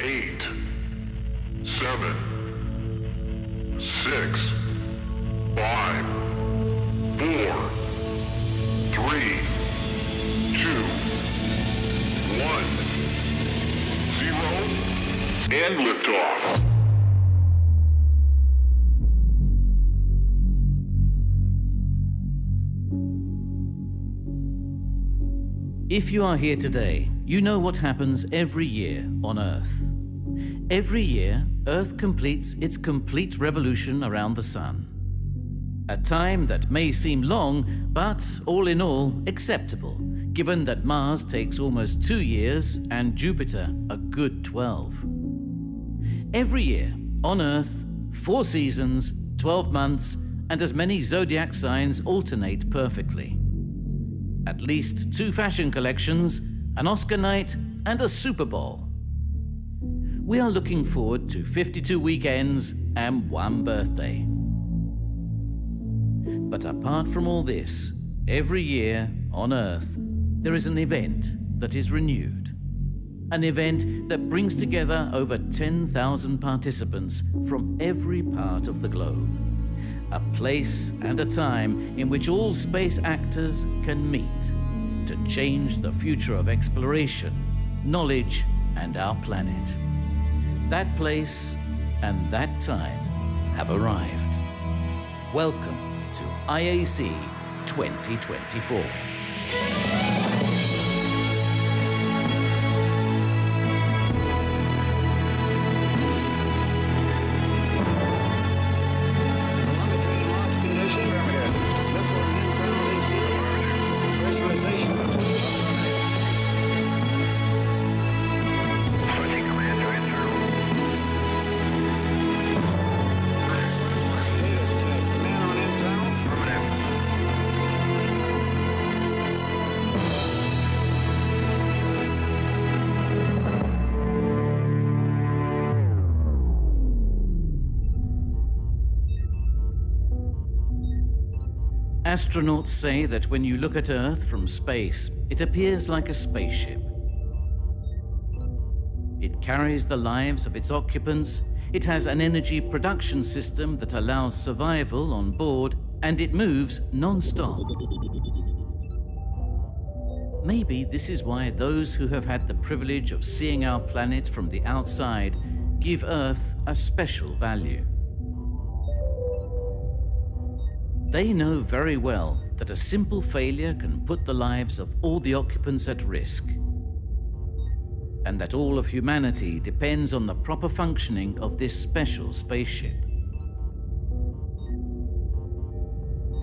8, 7, 6, 5, 4, 3, 2, 1, 0, and liftoff. If you are here today, you know what happens every year on Earth. Every year, Earth completes its complete revolution around the Sun. A time that may seem long, but all in all, acceptable, given that Mars takes almost 2 years and Jupiter a good 12. Every year, on Earth, 4 seasons, 12 months, and as many zodiac signs alternate perfectly. At least 2 fashion collections, an Oscar night, and a Super Bowl. We are looking forward to 52 weekends and 1 birthday. But apart from all this, every year on Earth, there is an event that is renewed. An event that brings together over 10,000 participants from every part of the globe. A place and a time in which all space actors can meet to change the future of exploration, knowledge, and our planet. That place and that time have arrived. Welcome to IAC 2024. Astronauts say that when you look at Earth from space, it appears like a spaceship. It carries the lives of its occupants, it has an energy production system that allows survival on board, and it moves non-stop. Maybe this is why those who have had the privilege of seeing our planet from the outside give Earth a special value. They know very well that a simple failure can put the lives of all the occupants at risk, and that all of humanity depends on the proper functioning of this special spaceship.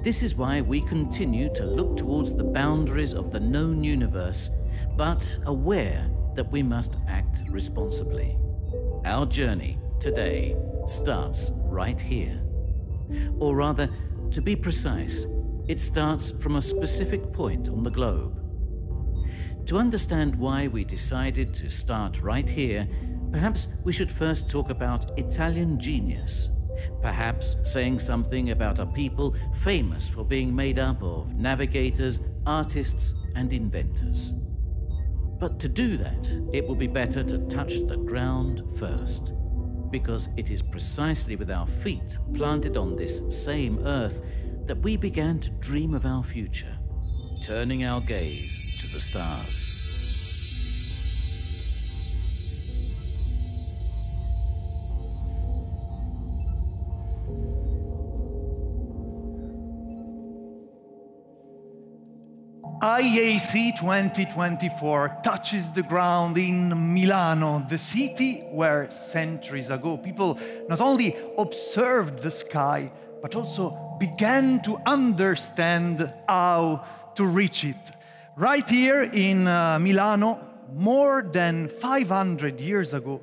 This is why we continue to look towards the boundaries of the known universe, but aware that we must act responsibly. Our journey today starts right here. Or rather, to be precise, it starts from a specific point on the globe. To understand why we decided to start right here, perhaps we should first talk about Italian genius. Perhaps saying something about a people famous for being made up of navigators, artists, and inventors. But to do that, it will be better to touch the ground first, because it is precisely with our feet planted on this same Earth that we began to dream of our future, turning our gaze to the stars. IAC 2024 touches the ground in Milano, the city where centuries ago people not only observed the sky, but also began to understand how to reach it. Right here in Milano, more than 500 years ago,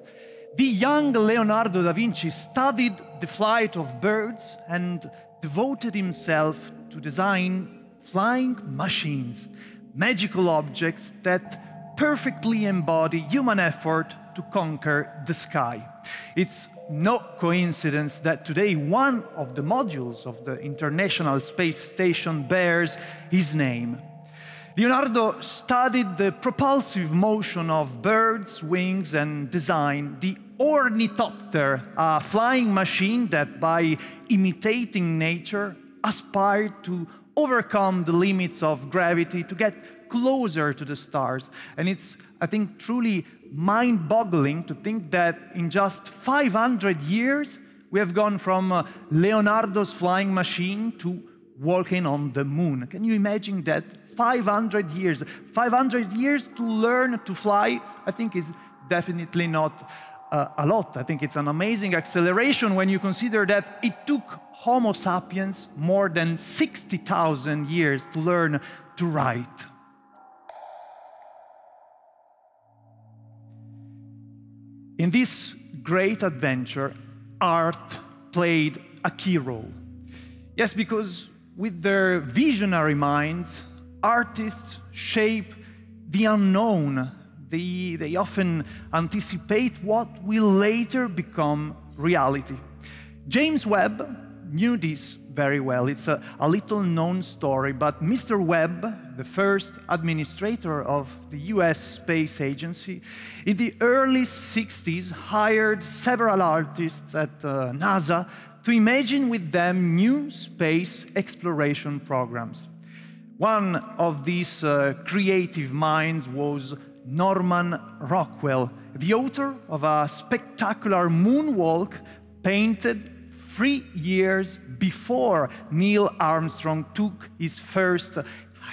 the young Leonardo da Vinci studied the flight of birds and devoted himself to design flying machines, magical objects that perfectly embody human effort to conquer the sky. It's no coincidence that today one of the modules of the International Space Station bears his name. Leonardo studied the propulsive motion of birds' wings and designed the ornithopter, a flying machine that, by imitating nature, aspired to overcome the limits of gravity to get closer to the stars. And it's, I think, truly mind-boggling to think that in just 500 years, we have gone from Leonardo's flying machine to walking on the moon. Can you imagine that? 500 years. 500 years to learn to fly, I think, is definitely not a lot. I think it's an amazing acceleration when you consider that it took Homo sapiens more than 60,000 years to learn to write. In this great adventure, art played a key role. Yes, because with their visionary minds, artists shape the unknown. They often anticipate what will later become reality. James Webb knew this very well. It's a little known story, but Mr. Webb, the first administrator of the US Space Agency, in the early 60s hired several artists at NASA to imagine with them new space exploration programs. One of these creative minds was Norman Rockwell, the author of a spectacular moonwalk painted 3 years before Neil Armstrong took his first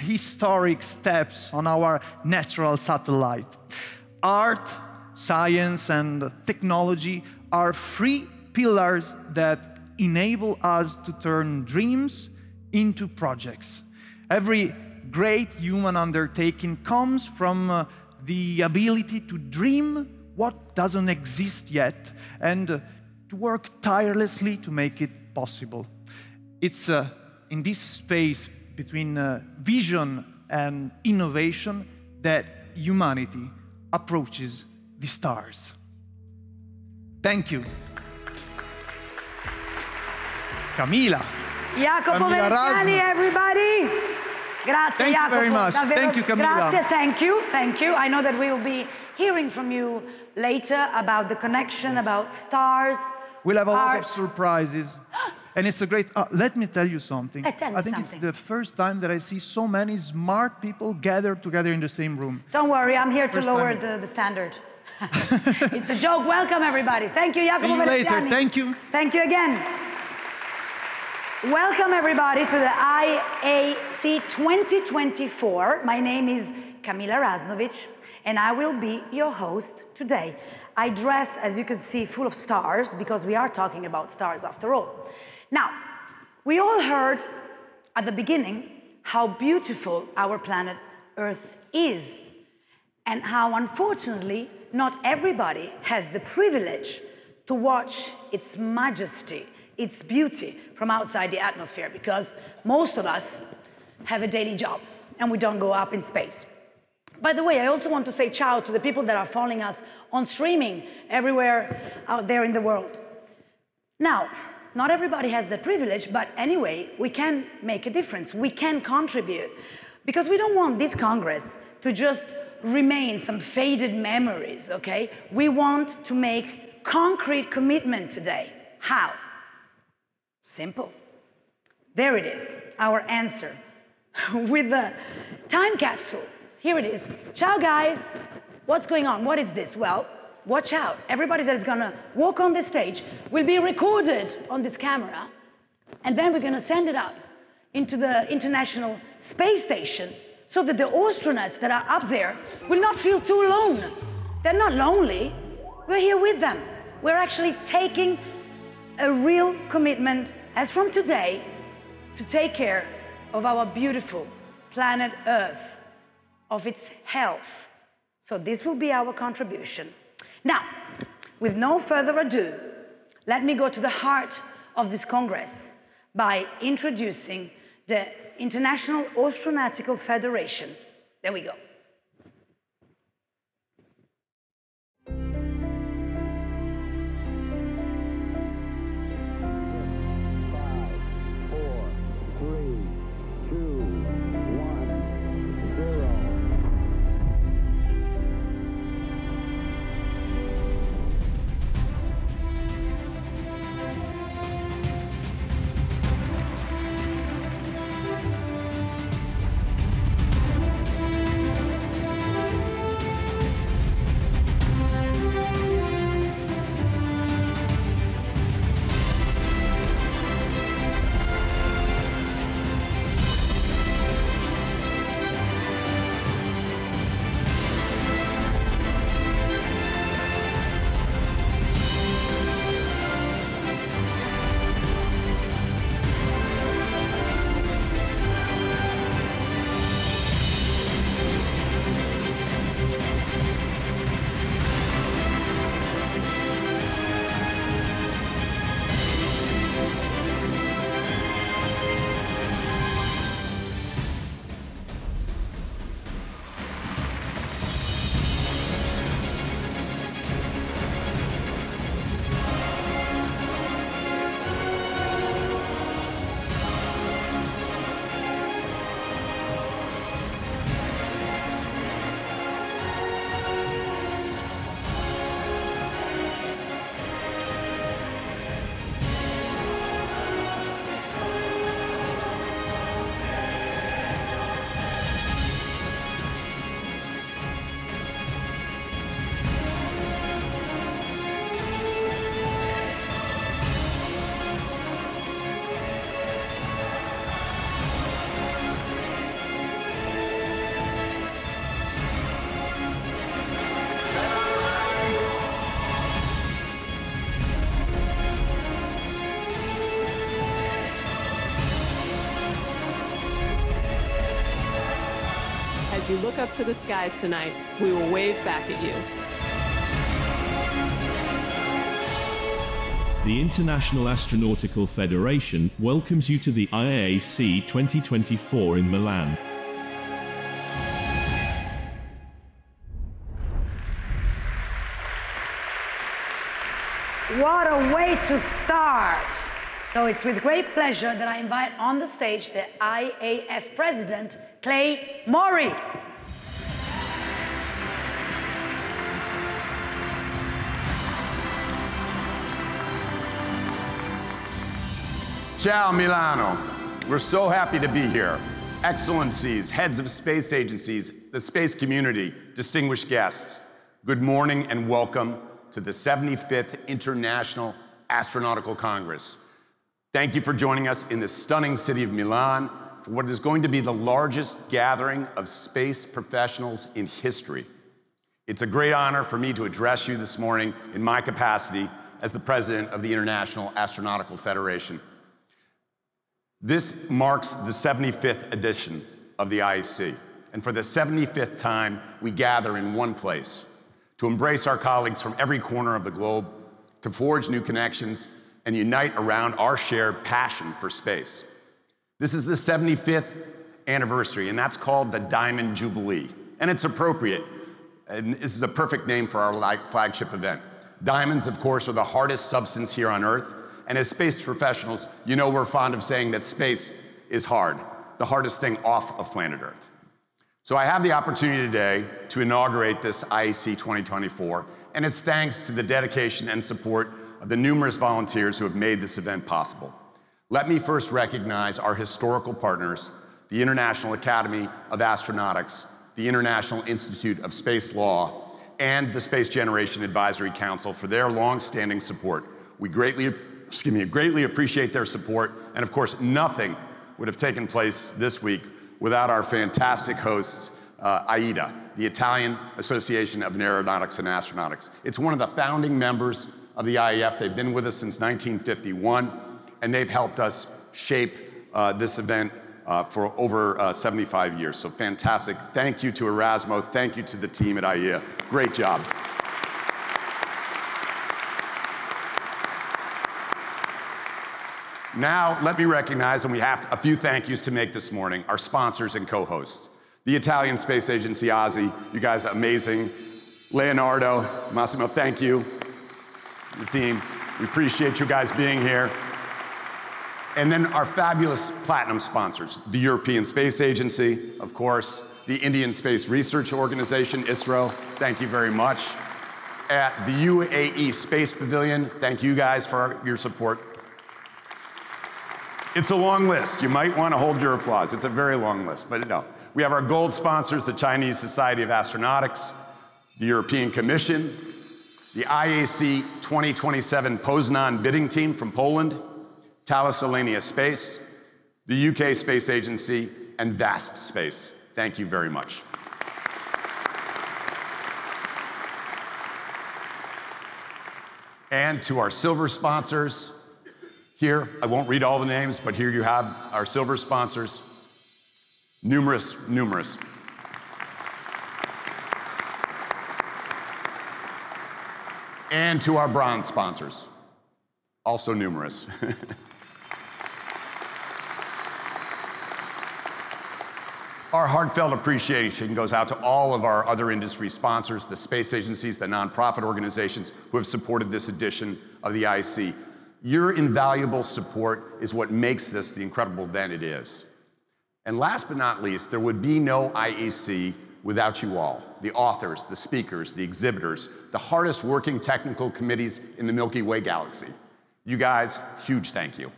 historic steps on our natural satellite. Art, science, and technology are 3 pillars that enable us to turn dreams into projects. Every great human undertaking comes from the ability to dream what doesn't exist yet and to work tirelessly to make it possible. It's in this space between vision and innovation that humanity approaches the stars. Thank you. Camila. Jacopo Camila Verziani, everybody. Grazie, Thank Jacopo. you very much. Davvero, Thank you, Camila. Grazie, thank you. I know that we will be hearing from you later about the connection, about stars. We'll have a lot art. of surprises. And it's a great... let me tell you something. Tell me I think something. it's the first time that I see so many smart people gathered together in the same room. Don't worry, I'm here to First lower time. the standard. It's a joke. Welcome, everybody. Thank you, Jacopo See you later. Verziani. Thank you. Thank you again. Welcome, everybody, to the IAC 2024. My name is Camila Raznovic, and I will be your host today. I dress, as you can see, full of stars, because we are talking about stars after all. Now, we all heard at the beginning how beautiful our planet Earth is, and how, unfortunately, not everybody has the privilege to watch its majesty, its beauty from outside the atmosphere, because most of us have a daily job and we don't go up in space. By the way, I also want to say ciao to the people that are following us on streaming everywhere out there in the world. Now, not everybody has the privilege, but anyway, we can make a difference. We can contribute, because we don't want this Congress to just remain some faded memories, okay? We want to make concrete commitment today. How? Simple. There it is, our answer. With the time capsule. Here it is. Ciao, guys. What's going on? What is this? Well, watch out. Everybody that is going to walk on this stage will be recorded on this camera, and then we're going to send it up into the International Space Station so that the astronauts that are up there will not feel too alone. They're not lonely. We're here with them. We're actually taking a real commitment, as from today, to take care of our beautiful planet Earth, of its health. So this will be our contribution. Now, with no further ado, let me go to the heart of this Congress by introducing the International Astronautical Federation. There we go. 5, 4, 3, 2, 1, 0. as you look up to the skies tonight, we will wave back at you. The International Astronautical Federation welcomes you to the IAC 2024 in Milan. What a way to start! So it's with great pleasure that I invite on the stage the IAF President, Clay Mori. Ciao, Milano. We're so happy to be here. Excellencies, heads of space agencies, the space community, distinguished guests, good morning and welcome to the 75th International Astronautical Congress. Thank you for joining us in the stunning city of Milan for what is going to be the largest gathering of space professionals in history. It's a great honor for me to address you this morning in my capacity as the president of the International Astronautical Federation. This marks the 75th edition of the IAC, and for the 75th time, we gather in one place to embrace our colleagues from every corner of the globe, to forge new connections, and unite around our shared passion for space. This is the 75th anniversary, and that's called the Diamond Jubilee, and it's appropriate. And this is a perfect name for our flagship event. Diamonds, of course, are the hardest substance here on Earth, and as space professionals, you know we're fond of saying that space is hard, the hardest thing off of planet Earth. So I have the opportunity today to inaugurate this IAC 2024, and it's thanks to the dedication and support of the numerous volunteers who have made this event possible. Let me first recognize our historical partners, the International Academy of Astronautics, the International Institute of Space Law, and the Space Generation Advisory Council for their long-standing support. We greatly appreciate their support, and of course, nothing would have taken place this week without our fantastic hosts, AIDA, the Italian Association of Aeronautics and Astronautics. It's one of the founding members of the IAF. They've been with us since 1951, and they've helped us shape this event for over 75 years. So fantastic. Thank you to Erasmo. Thank you to the team at AIDA. Great job. Now, let me recognize, and we have a few thank yous to make this morning, our sponsors and co-hosts. The Italian Space Agency, OSI, you guys are amazing. Leonardo, Massimo, thank you. The team, we appreciate you guys being here. And then our fabulous platinum sponsors, the European Space Agency, of course, the Indian Space Research Organization, ISRO, thank you very much. At the UAE Space Pavilion, thank you guys for your support. It's a long list. You might want to hold your applause. It's a very long list, but no. We have our gold sponsors, the Chinese Society of Astronautics, the European Commission, the IAC 2027 Poznan bidding team from Poland, Thales Alenia Space, the UK Space Agency, and Vast Space. Thank you very much. And to our silver sponsors, here, I won't read all the names, but here you have our silver sponsors. Numerous. And to our bronze sponsors, also numerous. Our heartfelt appreciation goes out to all of our other industry sponsors, the space agencies, the nonprofit organizations who have supported this edition of the IAC. Your invaluable support is what makes this the incredible event it is. And last but not least, there would be no IAC without you all, the authors, the speakers, the exhibitors, the hardest working technical committees in the Milky Way galaxy. You guys, huge thank you.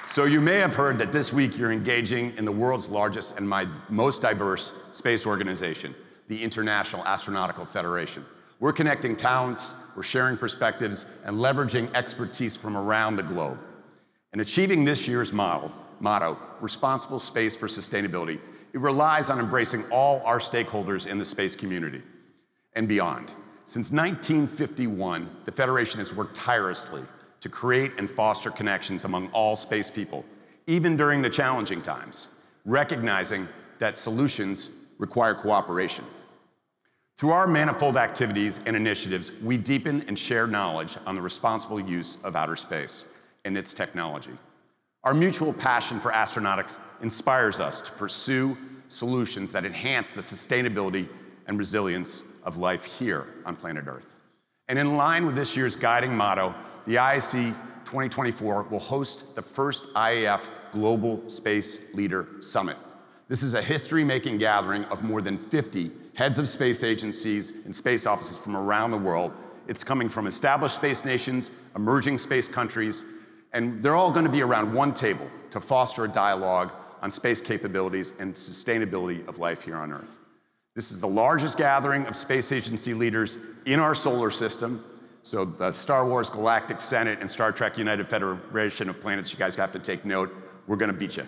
So you may have heard that this week you're engaging in the world's largest and most diverse space organization, the International Astronautical Federation. We're connecting talents, we're sharing perspectives, and leveraging expertise from around the globe. And achieving this year's motto, Responsible Space for Sustainability, it relies on embracing all our stakeholders in the space community and beyond. Since 1951, the Federation has worked tirelessly to create and foster connections among all space people, even during the challenging times, recognizing that solutions require cooperation. Through our manifold activities and initiatives, we deepen and share knowledge on the responsible use of outer space and its technology. Our mutual passion for astronautics inspires us to pursue solutions that enhance the sustainability and resilience of life here on planet Earth. And in line with this year's guiding motto, the IAC 2024 will host the first IAF Global Space Leader Summit. This is a history-making gathering of more than 50 heads of space agencies and space offices from around the world. It's coming from established space nations, emerging space countries, and they're all going to be around one table to foster a dialogue on space capabilities and sustainability of life here on Earth. This is the largest gathering of space agency leaders in our solar system. So the Star Wars Galactic Senate and Star Trek United Federation of Planets, you guys have to take note. We're going to beat you.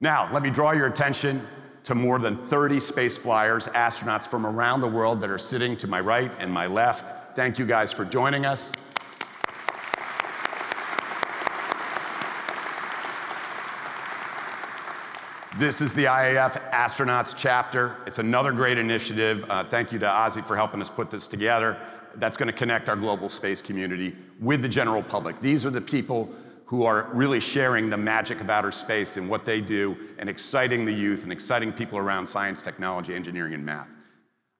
Now, let me draw your attention to more than 30 space flyers, astronauts from around the world that are sitting to my right and my left. Thank you guys for joining us. This is the IAF Astronauts Chapter. It's another great initiative. Thank you to Ozzy for helping us put this together. That's going to connect our global space community with the general public. These are the people who are really sharing the magic of outer space and what they do and exciting the youth and exciting people around science, technology, engineering, and math.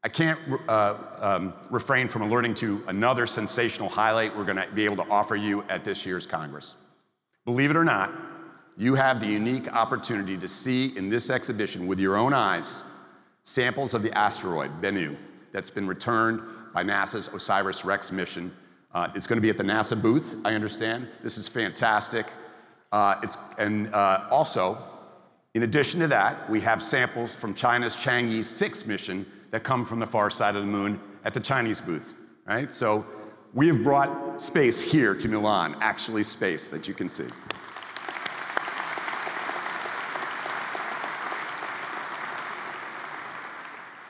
I can't refrain from alerting to another sensational highlight we're going to be able to offer you at this year's Congress. Believe it or not, you have the unique opportunity to see in this exhibition with your own eyes samples of the asteroid, Bennu, that's been returned by NASA's OSIRIS-REx mission. It's going to be at the NASA booth, I understand. This is fantastic. Also, in addition to that, we have samples from China's Chang'e 6 mission that come from the far side of the moon at the Chinese booth, right? So we have brought space here to Milan, actually space that you can see.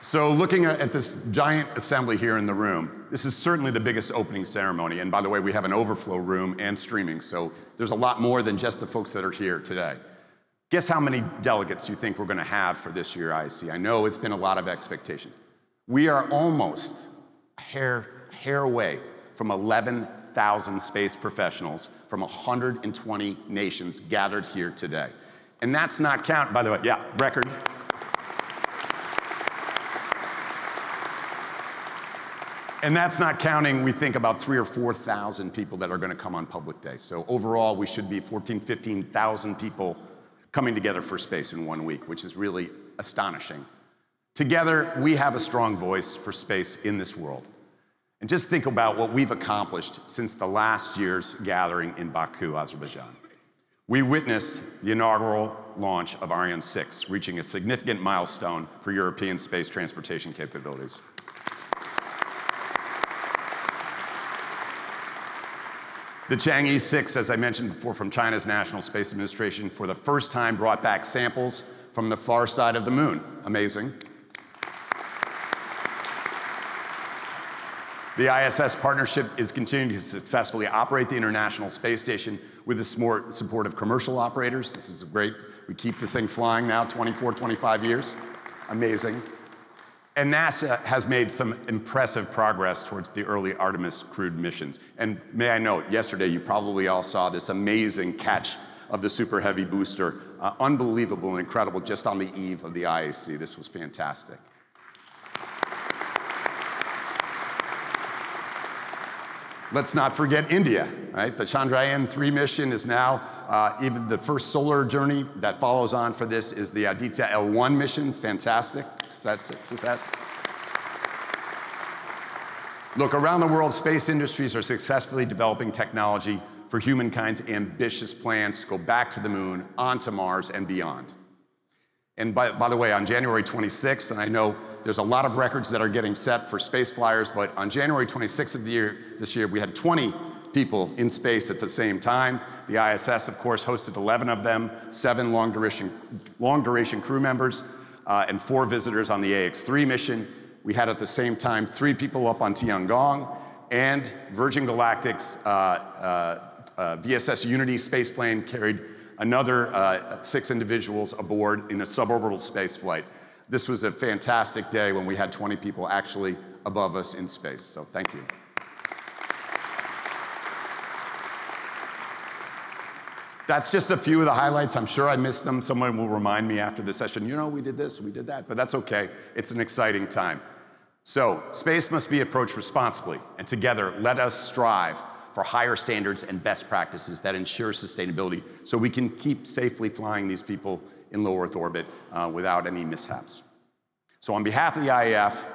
So looking at this giant assembly here in the room, this is certainly the biggest opening ceremony. And by the way, we have an overflow room and streaming, so there's a lot more than just the folks that are here today. Guess how many delegates you think we're going to have for this year IAC? I know it's been a lot of expectation. We are almost a hair away from 11,000 space professionals from 120 nations gathered here today. And that's not count, by the way, yeah, record. And that's not counting, we think, about 3,000 or 4,000 people that are going to come on public day. So overall, we should be 14,000, 15,000 people coming together for space in 1 week, which is really astonishing. Together, we have a strong voice for space in this world. And just think about what we've accomplished since the last year's gathering in Baku, Azerbaijan. We witnessed the inaugural launch of Ariane 6, reaching a significant milestone for European space transportation capabilities. The Chang'e 6, as I mentioned before, from China's National Space Administration, for the first time brought back samples from the far side of the moon. Amazing. The ISS partnership is continuing to successfully operate the International Space Station with the support of commercial operators. This is great. We keep the thing flying now, 24, 25 years. Amazing. And NASA has made some impressive progress towards the early Artemis crewed missions. And may I note, yesterday you probably all saw this amazing catch of the Super Heavy booster. Unbelievable and incredible just on the eve of the IAC. This was fantastic. Let's not forget India, right? The Chandrayaan-3 mission is now, even the first solar journey that follows on for this is the Aditya L1 mission. Fantastic. Success. Look, around the world, space industries are successfully developing technology for humankind's ambitious plans to go back to the moon, onto Mars, and beyond. And by the way, on January 26th, and I know there's a lot of records that are getting set for space flyers, but on January 26th of this year, we had 20 people in space at the same time. The ISS, of course, hosted 11 of them, 7 long-duration crew members, and 4 visitors on the AX-3 mission. We had at the same time 3 people up on Tiangong, and Virgin Galactic's VSS Unity spaceplane carried another 6 individuals aboard in a suborbital space flight. This was a fantastic day when we had 20 people actually above us in space, so thank you. That's just a few of the highlights. I'm sure I missed them. Someone will remind me after the session, you know, we did this, we did that, but that's okay. It's an exciting time. So, space must be approached responsibly, and together, let us strive for higher standards and best practices that ensure sustainability so we can keep safely flying these people in low Earth orbit without any mishaps. So on behalf of the IAF,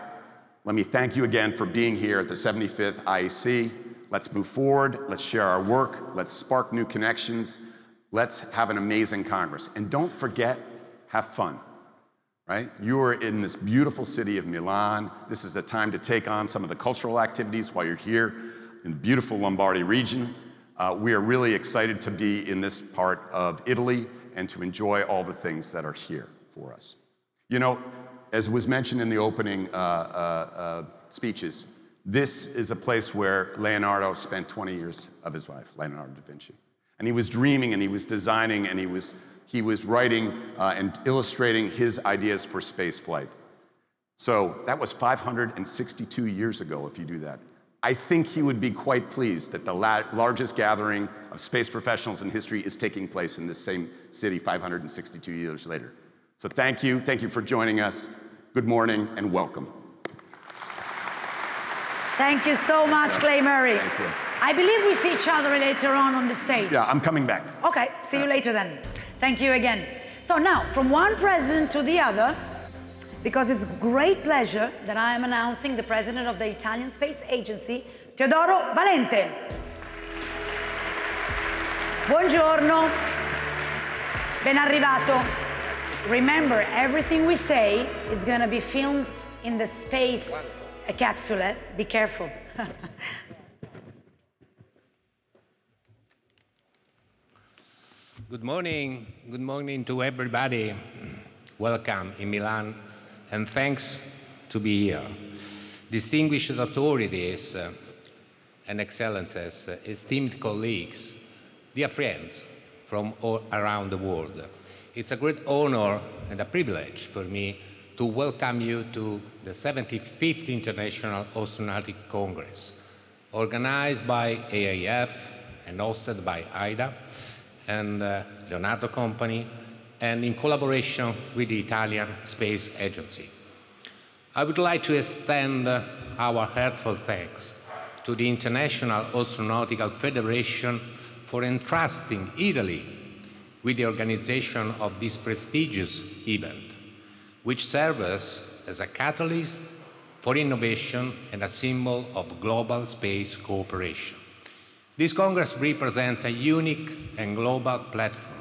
let me thank you again for being here at the 75th IAC. Let's move forward, let's share our work, let's spark new connections, let's have an amazing Congress. And don't forget, have fun, right? You are in this beautiful city of Milan. This is a time to take on some of the cultural activities while you're here in the beautiful Lombardy region. We are really excited to be in this part of Italy and to enjoy all the things that are here for us. You know, as was mentioned in the opening speeches, this is a place where Leonardo spent 20 years of his life, Leonardo da Vinci. And he was dreaming and he was designing and he was writing and illustrating his ideas for space flight. So that was 562 years ago, if you do that. I think he would be quite pleased that the largest gathering of space professionals in history is taking place in this same city 562 years later. So thank you for joining us. Good morning and welcome. Thank you so much, Clay Murray. Thank you. I believe we see each other later on the stage. Yeah, I'm coming back. Okay, see you later then. Thank you again. So now, from one president to the other, because it's great pleasure that I am announcing the president of the Italian Space Agency, Teodoro Valente. Buongiorno, ben arrivato. Remember, everything we say is going to be filmed in the space capsule. Be careful. Good morning to everybody. Welcome in Milan, and thanks to be here. Distinguished authorities and excellences, esteemed colleagues, dear friends from all around the world, it's a great honor and a privilege for me to welcome you to the 75th International Astronautic Congress, organized by AIF and hosted by IDA and Leonardo Company, and in collaboration with the Italian Space Agency. I would like to extend our heartfelt thanks to the International Astronautical Federation for entrusting Italy with the organization of this prestigious event, which serves as a catalyst for innovation and a symbol of global space cooperation. This Congress represents a unique and global platform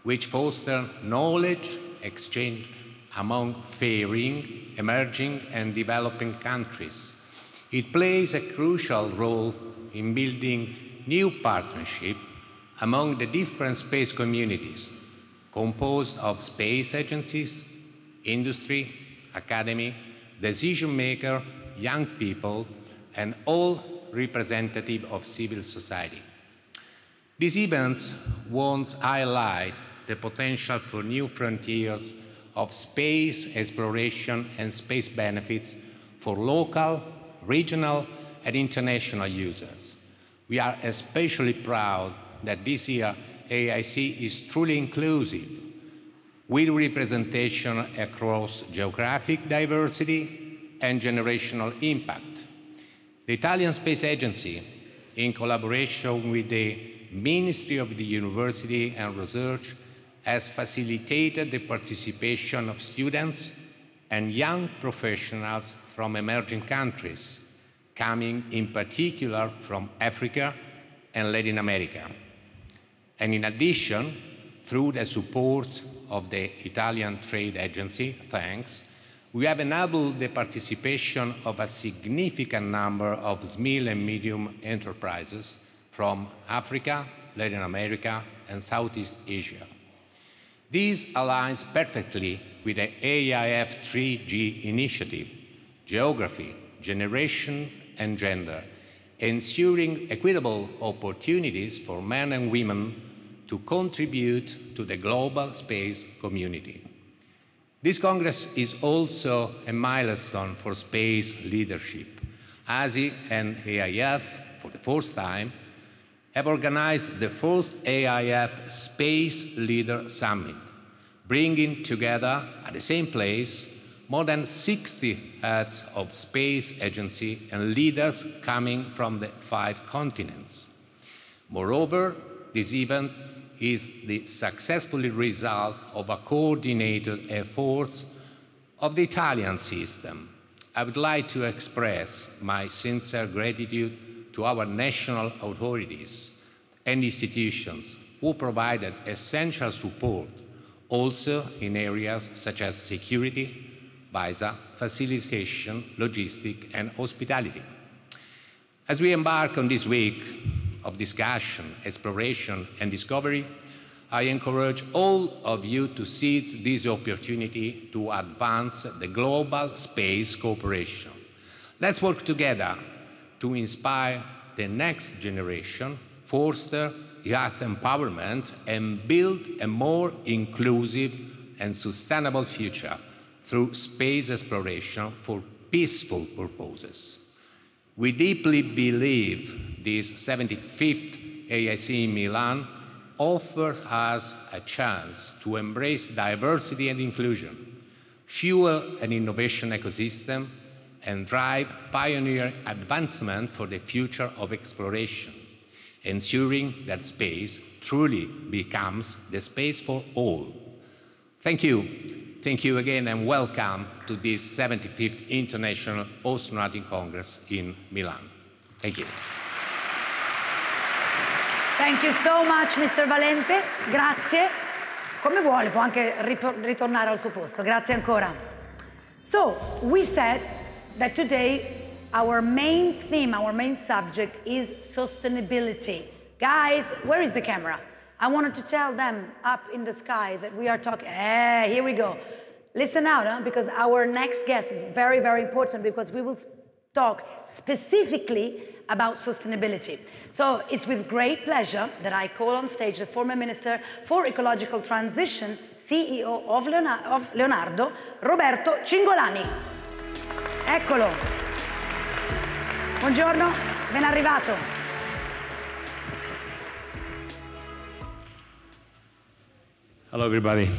which fosters knowledge exchange among faring, emerging, and developing countries. It plays a crucial role in building new partnerships among the different space communities, composed of space agencies, industry, academy, decision-makers, young people, and all representatives of civil society. These events once highlight the potential for new frontiers of space exploration and space benefits for local, regional, and international users. We are especially proud that this year AIC is truly inclusive, with representation across geographic diversity and generational impact. The Italian Space Agency, in collaboration with the Ministry of the University and Research, has facilitated the participation of students and young professionals from emerging countries, coming in particular from Africa and Latin America. And in addition, through the support of the Italian Trade Agency, thanks, we have enabled the participation of a significant number of small and medium enterprises from Africa, Latin America, and Southeast Asia. This aligns perfectly with the AIF 3G initiative, Geography, Generation, and Gender, ensuring equitable opportunities for men and women to contribute to the global space community. This Congress is also a milestone for space leadership. IAC and AIF, for the first time, have organized the first AIF Space Leader Summit, bringing together at the same place more than 60 heads of space agency and leaders coming from the 5 continents. Moreover, this event is the successful result of a coordinated effort of the Italian system. I would like to express my sincere gratitude to our national authorities and institutions who provided essential support, also in areas such as security, visa, facilitation, logistics, and hospitality. As we embark on this week of discussion, exploration, and discovery, I encourage all of you to seize this opportunity to advance the global space cooperation. Let's work together to inspire the next generation, foster youth empowerment, and build a more inclusive and sustainable future through space exploration for peaceful purposes. We deeply believe this 75th IAC in Milan offers us a chance to embrace diversity and inclusion, fuel an innovation ecosystem, and drive pioneer advancement for the future of exploration, ensuring that space truly becomes the space for all. Thank you. Thank you again, and welcome to this 75th International Astronautic Congress in Milan. Thank you. Thank you so much, Mr. Valente. Grazie. Come vuole, può anche ritornare al suo posto. Grazie ancora. So, we said that today our main theme, our main subject is sustainability. Guys, where is the camera? I wanted to tell them up in the sky that we are talking. Here we go. Listen out, because our next guest is very, very important, because we will talk specifically about sustainability. So it's with great pleasure that I call on stage the former Minister for Ecological Transition, CEO of Leonardo, Roberto Cingolani. Eccolo. Buongiorno, ben arrivato. Hello, everybody,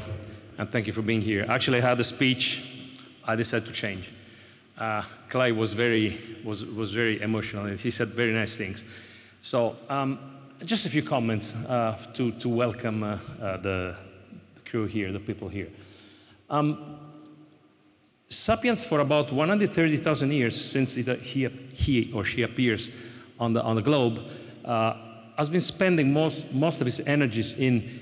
and thank you for being here. Actually, I had a speech I decided to change. Clay was very emotional, and he said very nice things. So just a few comments to welcome the crew here, the people here. Sapiens, for about 130,000 years since he or she appears on the globe, has been spending most of its energies in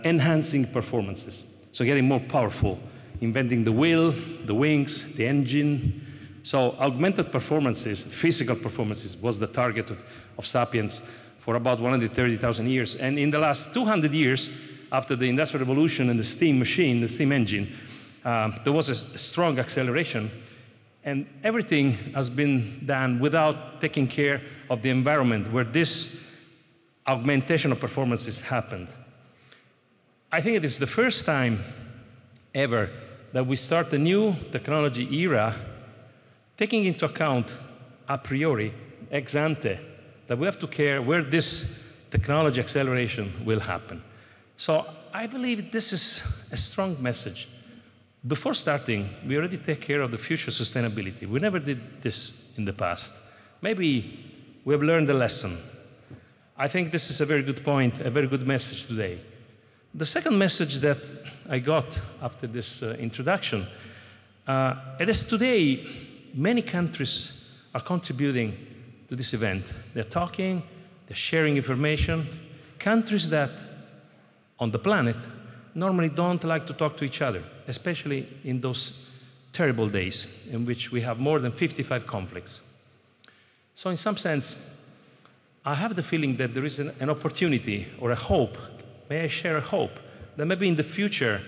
enhancing performances, so getting more powerful, inventing the wheel, the wings, the engine. So augmented performances, physical performances, was the target of Sapiens for about 130,000 years. And in the last 200 years, after the Industrial Revolution and the steam machine, the steam engine, there was a strong acceleration, and everything has been done without taking care of the environment where this augmentation of performances happened. I think it is the first time ever that we start a new technology era taking into account a priori, ex ante, that we have to care where this technology acceleration will happen. So I believe this is a strong message. Before starting, we already take care of the future sustainability. We never did this in the past. Maybe we have learned a lesson. I think this is a very good point, a very good message today. The second message that I got after this introduction, it is today many countries are contributing to this event. They're talking, they're sharing information. Countries that on the planet normally don't like to talk to each other, especially in those terrible days in which we have more than 55 conflicts. So in some sense, I have the feeling that there is an opportunity or a hope. May I share a hope that maybe in the future,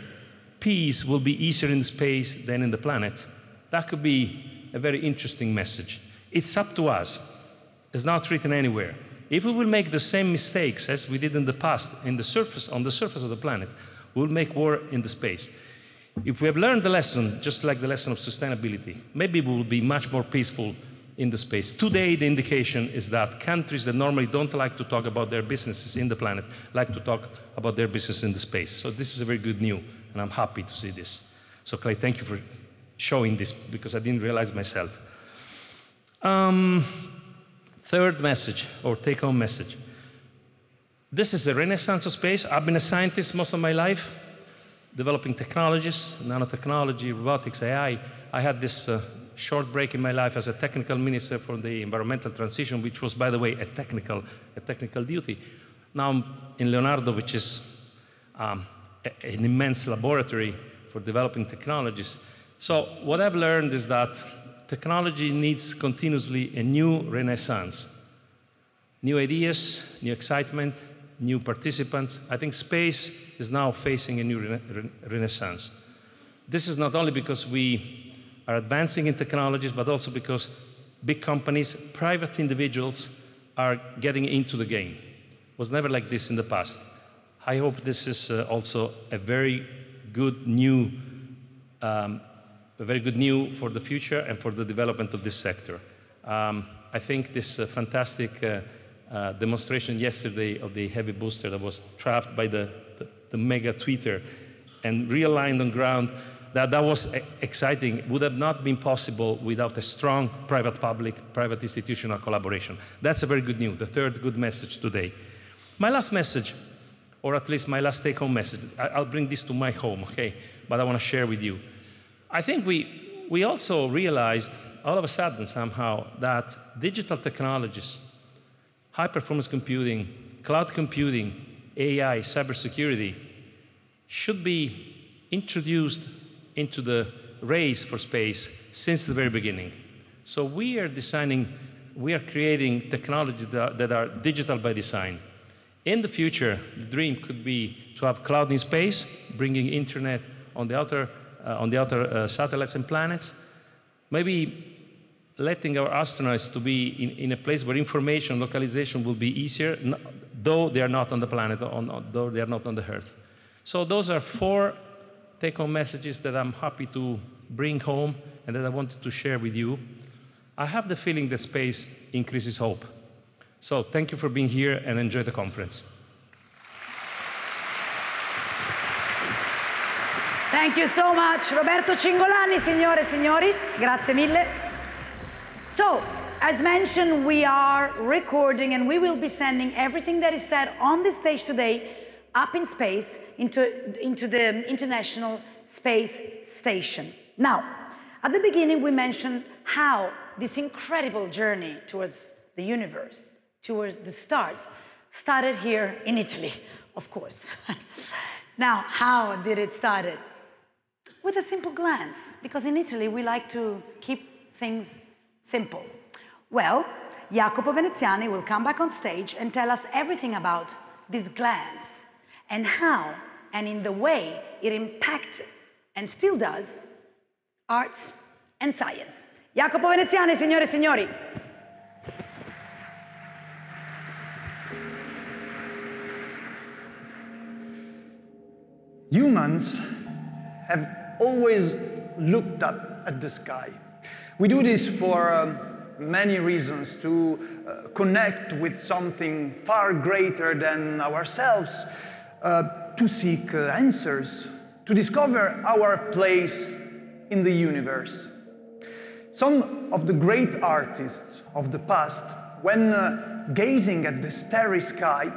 peace will be easier in space than in the planet? That could be a very interesting message. It's up to us, is not written anywhere. If we will make the same mistakes as we did in the past on the surface of the planet, we'll make war in the space. If we have learned the lesson, just like the lesson of sustainability, maybe we will be much more peaceful in the space. Today, the indication is that countries that normally don't like to talk about their businesses in the planet like to talk about their business in the space. So this is a very good news, and I'm happy to see this. So Clay, thank you for showing this, because I didn't realize myself. Third message, or take-home message. This is a renaissance of space. I've been a scientist most of my life, developing technologies, nanotechnology, robotics, AI. I had this short break in my life as a technical minister for the environmental transition, which was, by the way, a technical duty. Now I'm in Leonardo, which is an immense laboratory for developing technologies. So what I've learned is that technology needs continuously a new renaissance. New ideas, new excitement, new participants. I think space is now facing a new renaissance. This is not only because we are advancing in technologies, but also because big companies, private individuals are getting into the game. It was never like this in the past. I hope this is also a very good new for the future and for the development of this sector. I think this fantastic demonstration yesterday of the heavy booster that was trapped by the mega tweeter and realigned on ground, that was exciting, would have not been possible without a strong private-public, private-institutional collaboration. That's a very good news, the third good message today. My last message, or at least my last take-home message, I'll bring this to my home, okay? But I want to share with you. I think we also realized, all of a sudden somehow, that digital technologies, high-performance computing, cloud computing, AI, cybersecurity, should be introduced into the race for space since the very beginning. So we are creating technology that are digital by design. In the future, the dream could be to have cloud in space, bringing internet on the outer satellites and planets, maybe letting our astronauts to be in a place where information localization will be easier, though they are not on the planet, though they are not on the Earth. So those are 4 take-home messages that I'm happy to bring home and that I wanted to share with you. I have the feeling that space increases hope. So thank you for being here and enjoy the conference. Thank you so much, Roberto Cingolani, signore e signori. Grazie mille. So, as mentioned, we are recording and we will be sending everything that is said on this stage today up in space into the International Space Station. Now, at the beginning we mentioned how this incredible journey towards the universe, towards the stars, started here in Italy, of course. Now, how did it start? With a simple glance, because in Italy we like to keep things simple. Well, Jacopo Veneziani will come back on stage and tell us everything about this glance and how, and in the way it impacted, and still does, arts and science. Jacopo Veneziani, signore e signori. Humans have always looked up at the sky. We do this for many reasons, to connect with something far greater than ourselves, to seek answers, to discover our place in the universe. Some of the great artists of the past, when gazing at the starry sky,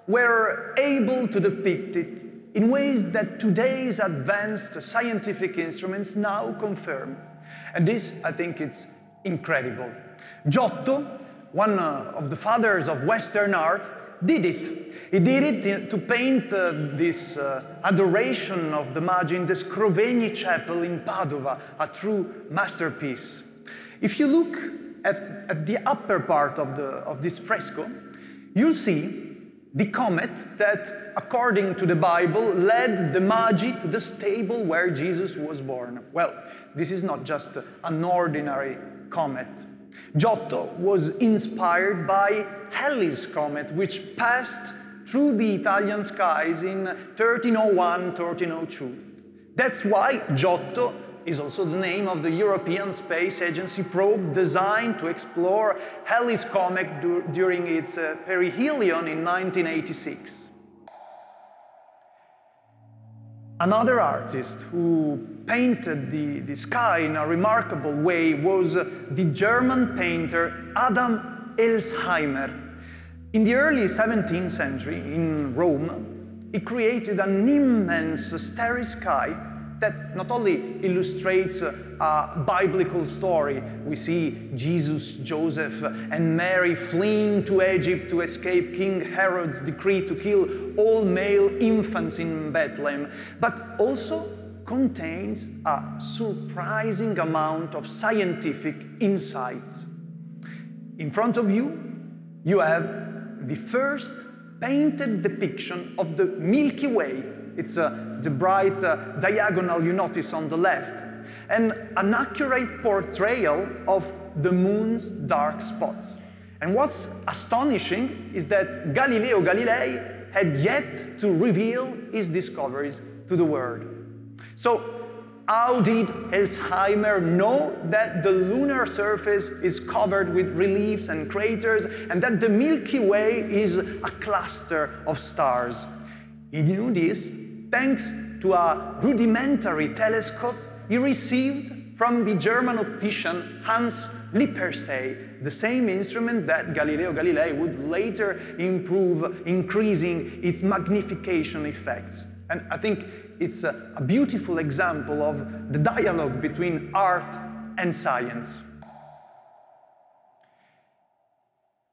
were able to depict it in ways that today's advanced scientific instruments now confirm. And this, I think, is incredible. Giotto, one of the fathers of Western art, did it. He did it to paint this adoration of the Magi in the Scrovegni Chapel in Padova, a true masterpiece. If you look at the upper part of this fresco, you'll see the comet that, according to the Bible, led the Magi to the stable where Jesus was born. Well, this is not just an ordinary comet. Giotto was inspired by Halley's comet, which passed through the Italian skies in 1301-1302. That's why Giotto is also the name of the European Space Agency probe designed to explore Halley's comet during its perihelion in 1986. Another artist who painted the sky in a remarkable way was the German painter Adam Elsheimer. In the early 17th century, in Rome, he created an immense starry sky that not only illustrates a biblical story. We see Jesus, Joseph, and Mary fleeing to Egypt to escape King Herod's decree to kill all male infants in Bethlehem, but also contains a surprising amount of scientific insights. In front of you, you have the first painted depiction of the Milky Way. It's the bright diagonal you notice on the left, and an accurate portrayal of the moon's dark spots. And what's astonishing is that Galileo Galilei had yet to reveal his discoveries to the world. So, how did Elsheimer know that the lunar surface is covered with reliefs and craters, and that the Milky Way is a cluster of stars? He knew this thanks to a rudimentary telescope he received from the German optician Hans Lippershey, the same instrument that Galileo Galilei would later improve, increasing its magnification effects. And I think it's a beautiful example of the dialogue between art and science.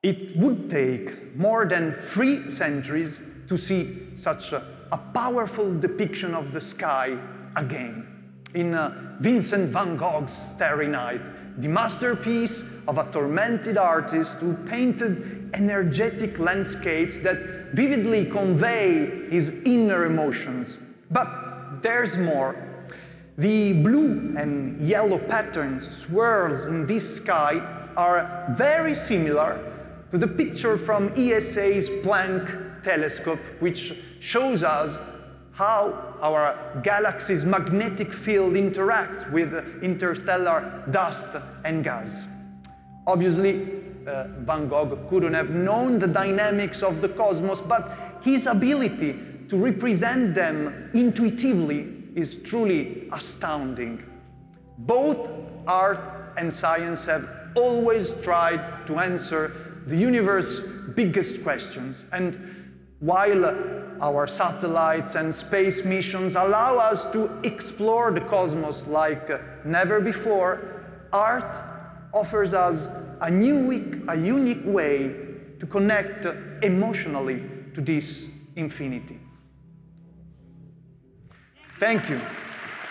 It would take more than 3 centuries to see such a powerful depiction of the sky again. In Vincent van Gogh's Starry Night, the masterpiece of a tormented artist who painted energetic landscapes that vividly convey his inner emotions. But there's more. The blue and yellow patterns, swirls in this sky are very similar to the picture from ESA's Planck telescope, which shows us how our galaxy's magnetic field interacts with interstellar dust and gas. Obviously, Van Gogh couldn't have known the dynamics of the cosmos, but his ability to represent them intuitively is truly astounding. Both art and science have always tried to answer the universe's biggest questions, and while our satellites and space missions allow us to explore the cosmos like never before, art offers us a unique way to connect emotionally to this infinity. Thank you.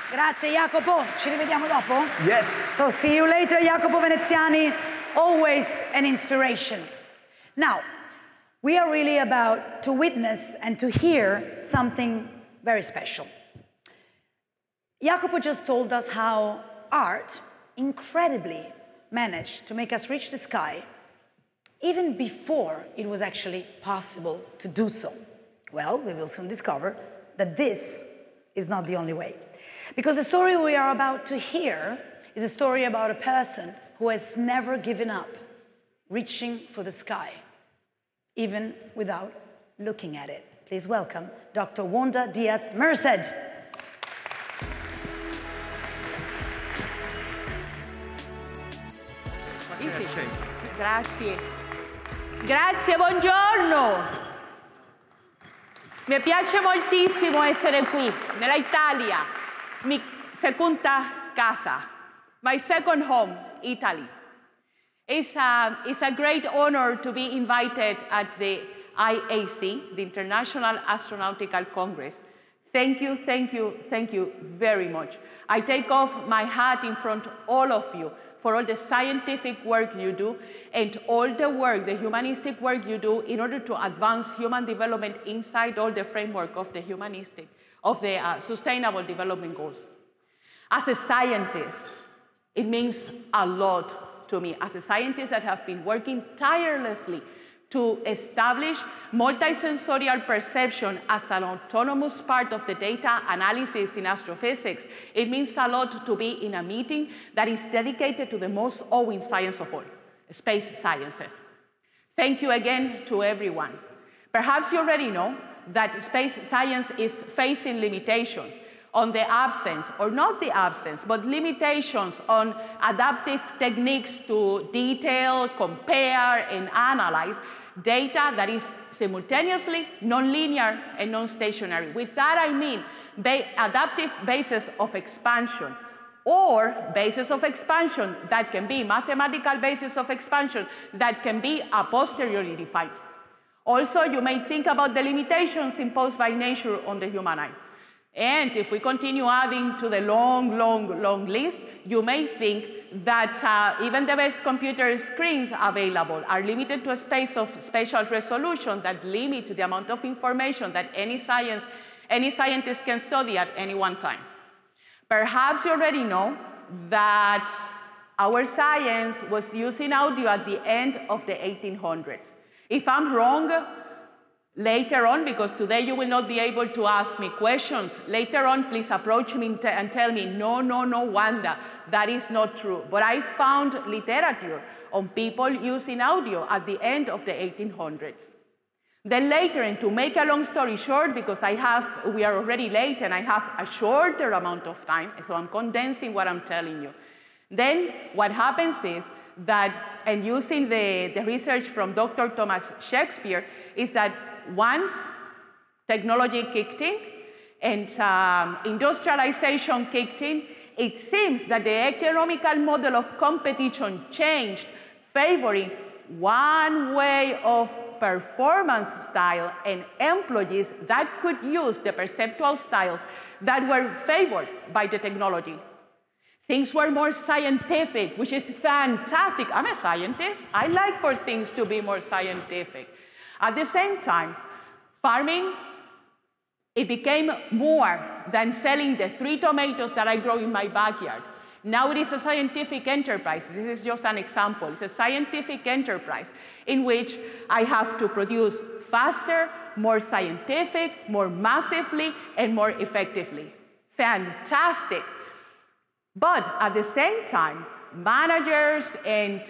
Grazie Jacopo, ci rivediamo dopo? Yes. So see you later, Jacopo Veneziani, always an inspiration. Now, we are really about to witness and to hear something very special. Jacopo just told us how art incredibly managed to make us reach the sky even before it was actually possible to do so. Well, we will soon discover that this is not the only way. Because the story we are about to hear is a story about a person who has never given up, reaching for the sky, even without looking at it. Please welcome Dr. Wanda Diaz-Merced. Grazie. Grazie, buongiorno. Mi piace moltissimo essere qui, nella Italia, mi seconda casa, my second home, Italy. It's a great honor to be invited at the IAC, the International Astronautical Congress. Thank you, thank you, thank you very much. I take off my hat in front of all of you for all the scientific work you do and all the work, the humanistic work you do in order to advance human development inside all the framework of the humanistic, of the Sustainable Development Goals. As a scientist, it means a lot to me as a scientist that have been working tirelessly to establish multisensorial perception as an autonomous part of the data analysis in astrophysics. It means a lot to be in a meeting that is dedicated to the most awing science of all, space sciences. Thank you again to everyone. Perhaps you already know that space science is facing limitations on the absence, or not the absence, but limitations on adaptive techniques to detail, compare, and analyze data that is simultaneously nonlinear and non-stationary. With that, I mean adaptive bases of expansion, or bases of expansion that can be mathematical bases of expansion that can be a posteriori defined. Also, you may think about the limitations imposed by nature on the human eye. And if we continue adding to the long list, you may think that even the best computer screens available are limited to a space of spatial resolution that limit the amount of information that any scientist can study at any one time. Perhaps you already know that our science was using audio at the end of the 1800s. If I'm wrong, later on, because today you will not be able to ask me questions, later on, please approach me and tell me, no, Wanda, that is not true. But I found literature on people using audio at the end of the 1800s. Then later, and to make a long story short, because we are already late and I have a shorter amount of time, so I'm condensing what I'm telling you. Then what happens is that, and using the research from Dr. Thomas Shakespeare, is that once technology kicked in and industrialization kicked in, it seems that the economical model of competition changed, favoring one way of performance style and employees that could use the perceptual styles that were favored by the technology. Things were more scientific, which is fantastic. I'm a scientist. I like for things to be more scientific. At the same time, farming, it became more than selling the 3 tomatoes that I grow in my backyard. Now it is a scientific enterprise. This is just an example. It's a scientific enterprise in which I have to produce faster, more scientific, more massively, and more effectively. Fantastic. But at the same time, managers and,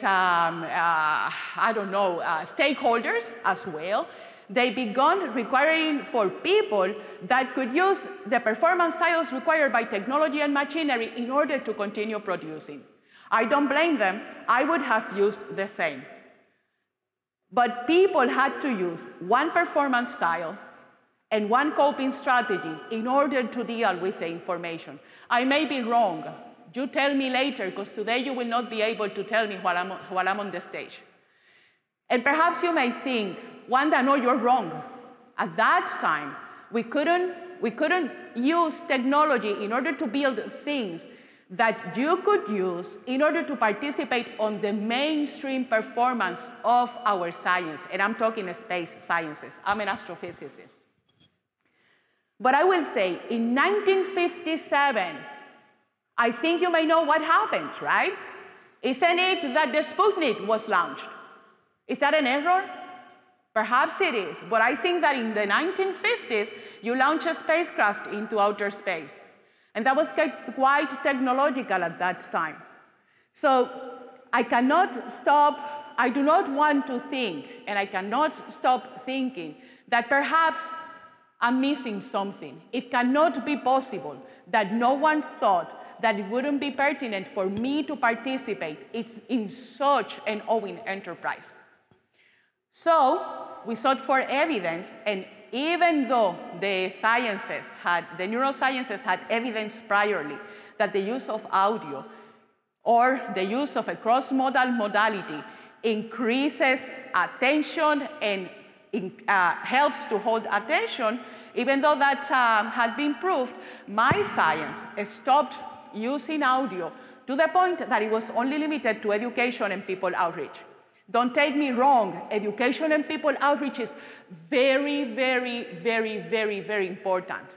stakeholders as well, they began requiring for people that could use the performance styles required by technology and machinery in order to continue producing. I don't blame them. I would have used the same. But people had to use one performance style and one coping strategy in order to deal with the information. I may be wrong. You tell me later, because today you will not be able to tell me while I'm on the stage. And perhaps you may think, Wanda, no, you're wrong. At that time, we couldn't use technology in order to build things that you could use in order to participate on the mainstream performance of our science. And I'm talking space sciences. I'm an astrophysicist. But I will say, in 1957, I think you may know what happened, right? Isn't it that the Sputnik was launched? Is that an error? Perhaps it is, but I think that in the 1950s, you launched a spacecraft into outer space. And that was quite technological at that time. So I do not want to think, and I cannot stop thinking, that perhaps I'm missing something. It cannot be possible that no one thought that it wouldn't be pertinent for me to participate in such an owing enterprise. So we sought for evidence, and even though the neurosciences had evidence priorly that the use of audio or the use of a cross-modal modality increases attention and helps to hold attention, even though that had been proved, my science stopped using audio to the point that it was only limited to education and people outreach. Don't take me wrong, education and people outreach is very, very, very, very, very important,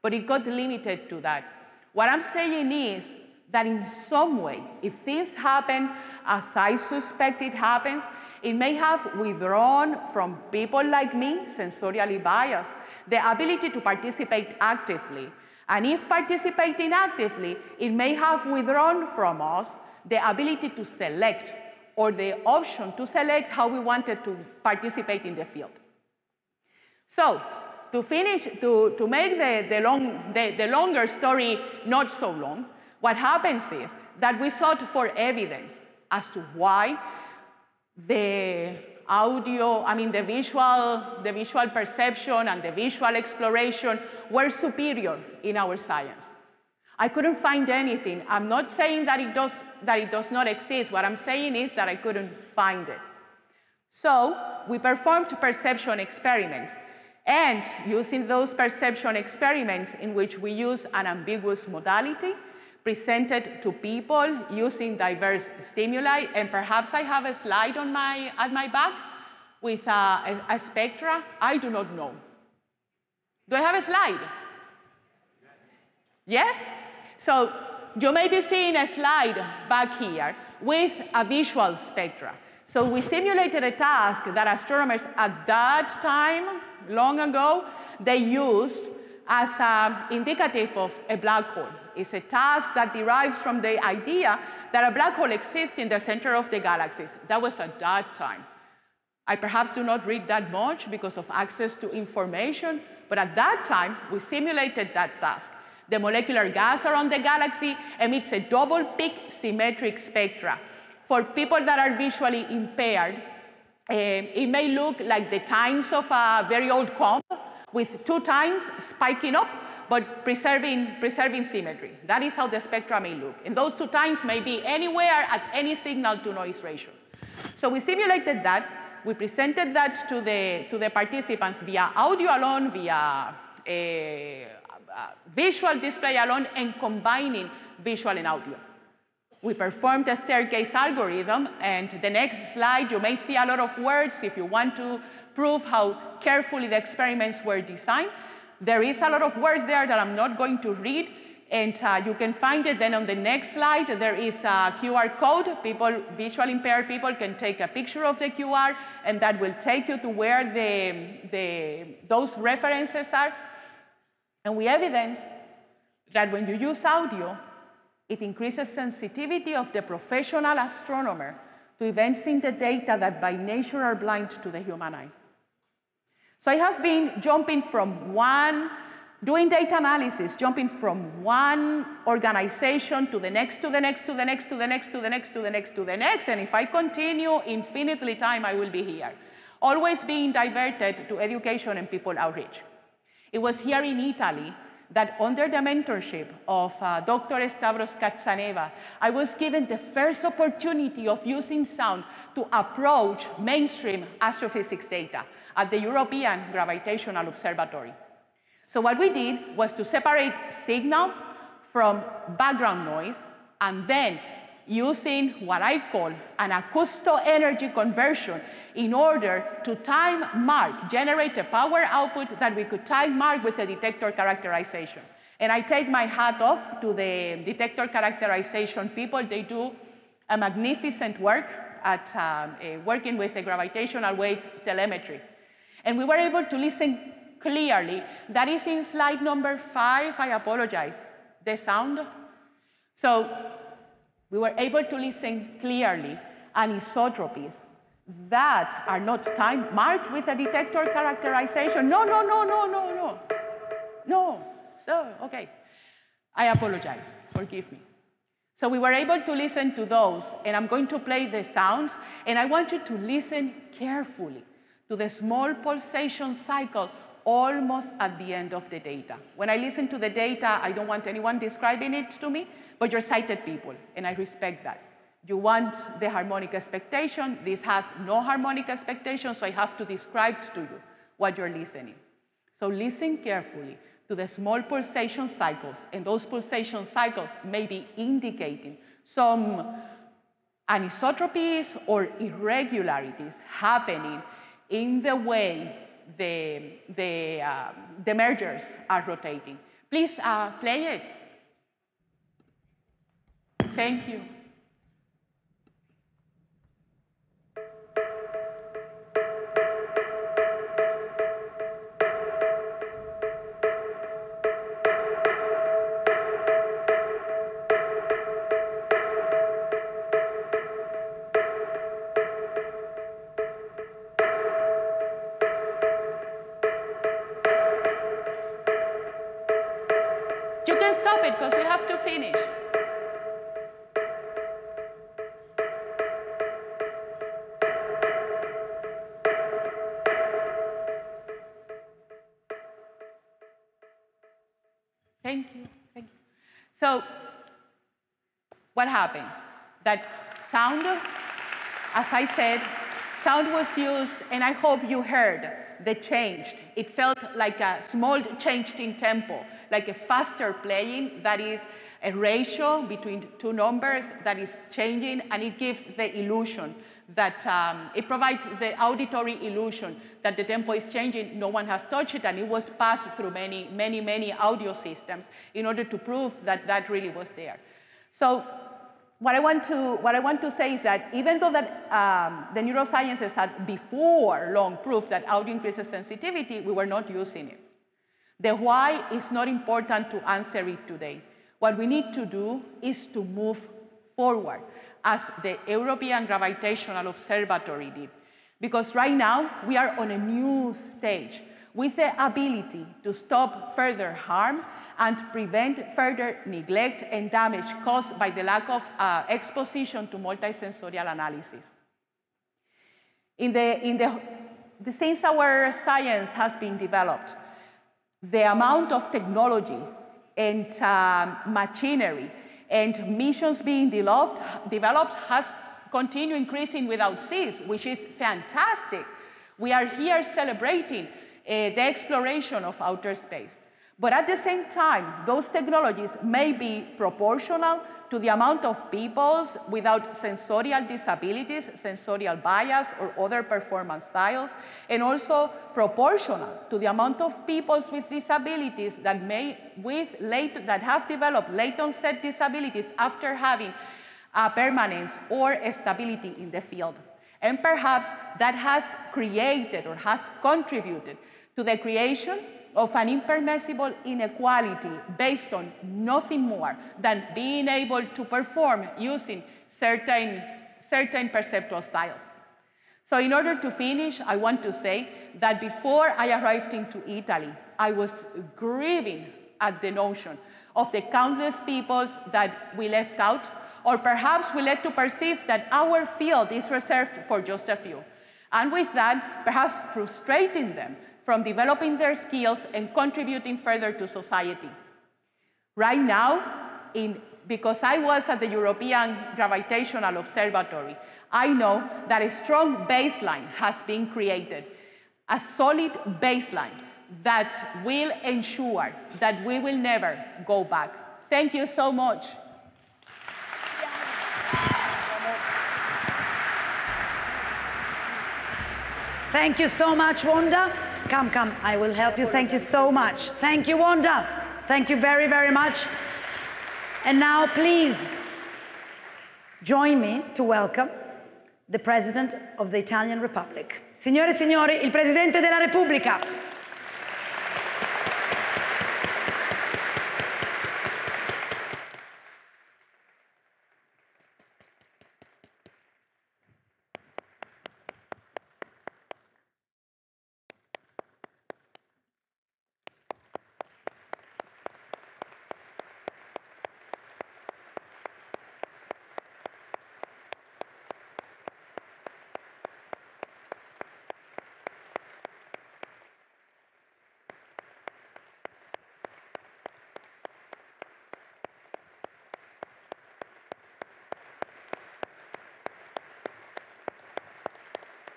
but it got limited to that. What I'm saying is that in some way, if things happen as I suspect it happens, it may have withdrawn from people like me, sensorially biased, the ability to participate actively. And if participating actively, it may have withdrawn from us the ability to select or the option to select how we wanted to participate in the field. So, to finish, to make the longer story not so long, what happens is that we sought for evidence as to why the visual perception and the visual exploration were superior in our science. I couldn't find anything. I'm not saying that it does not exist. What I'm saying is that I couldn't find it. So we performed perception experiments. And using those perception experiments in which we use an ambiguous modality, presented to people using diverse stimuli, and perhaps I have a slide on at my back with a spectra. I do not know. Do I have a slide? Yes? So you may be seeing a slide back here with a visual spectra. So we simulated a task that astronomers at that time, long ago, they used as indicative of a black hole. It's a task that derives from the idea that a black hole exists in the center of the galaxies. That was at that time. I perhaps do not read that much because of access to information, but at that time, we simulated that task. The molecular gas around the galaxy emits a double peak symmetric spectra. For people that are visually impaired, it may look like the tines of a very old comb with two tines spiking up, but preserving symmetry. That is how the spectra may look. And those two tines may be anywhere at any signal-to-noise ratio. So we simulated that. We presented that to the participants via audio alone, via visual display alone, and combining visual and audio. We performed a staircase algorithm, and the next slide, you may see a lot of words if you want to prove how carefully the experiments were designed. There is a lot of words there that I'm not going to read, and you can find it then on the next slide. There is a QR code. Visually impaired people can take a picture of the QR, and that will take you to where those references are. And we evidence that when you use audio, it increases sensitivity of the professional astronomer to events in the data that by nature are blind to the human eye. So I have been jumping from doing data analysis, jumping from one organization to the next, to the next, to the next, to the next, to the next, to the next, to the next, and if I continue infinitely time, I will be here. Always being diverted to education and people outreach. It was here in Italy that under the mentorship of Dr. Stavros Katsaneva, I was given the first opportunity of using sound to approach mainstream astrophysics data at the European Gravitational Observatory. So what we did was to separate signal from background noise, and then using what I call an acousto-energy conversion in order to time mark, generate a power output that we could time mark with the detector characterization. And I take my hat off to the detector characterization people. They do a magnificent work at working with the gravitational wave telemetry. And we were able to listen clearly. That is in slide number 5, I apologize, the sound. So we were able to listen clearly anisotropies that are not time marked with a detector characterization. No, so, okay. I apologize, forgive me. So we were able to listen to those, and I'm going to play the sounds, and I want you to listen carefully to the small pulsation cycle almost at the end of the data. When I listen to the data, I don't want anyone describing it to me, but you're sighted people, and I respect that. You want the harmonic expectation. This has no harmonic expectation, so I have to describe to you what you're listening. So listen carefully to the small pulsation cycles, and those pulsation cycles may be indicating some anisotropies or irregularities happening in the way the mergers are rotating. Please play it. Thank you. You can stop it because we have to finish. Thank you. Thank you. So, what happens? That sound, as I said, sound was used, and I hope you heard the change. It felt like a small change in tempo, like a faster playing, that is a ratio between two numbers that is changing, and it gives the illusion that it provides the auditory illusion that the tempo is changing. No one has touched it, and it was passed through many audio systems in order to prove that that really was there. So what I want to say is that even though that the neurosciences had before long proof that audio increases sensitivity, we were not using it. The why is not important to answer it today. What we need to do is to move forward, as the European Gravitational Observatory did. Because right now, we are on a new stage with the ability to stop further harm and prevent further neglect and damage caused by the lack of exposition to multisensorial analysis. Since our science has been developed, the amount of technology and machinery and missions being developed has continued increasing without cease, which is fantastic. We are here celebrating the exploration of outer space. But at the same time, those technologies may be proportional to the amount of people without sensorial disabilities, sensorial bias, or other performance styles, and also proportional to the amount of people with disabilities that have developed late onset disabilities after having permanence or stability in the field. And perhaps that has created or has contributed to the creation of an impermissible inequality based on nothing more than being able to perform using certain perceptual styles. So in order to finish, I want to say that before I arrived into Italy, I was grieving at the notion of the countless peoples that we left out, or perhaps we led to perceive that our field is reserved for just a few. And with that, perhaps frustrating them from developing their skills and contributing further to society. Right now, because I was at the European Gravitational Observatory, I know that a strong baseline has been created, a solid baseline that will ensure that we will never go back. Thank you so much. Thank you so much, Wanda. Come, I will help you. Thank you so much. Thank you, Wanda. Thank you very, very much. And now, please, join me to welcome the President of the Italian Republic. Signore e signori, il Presidente della Repubblica.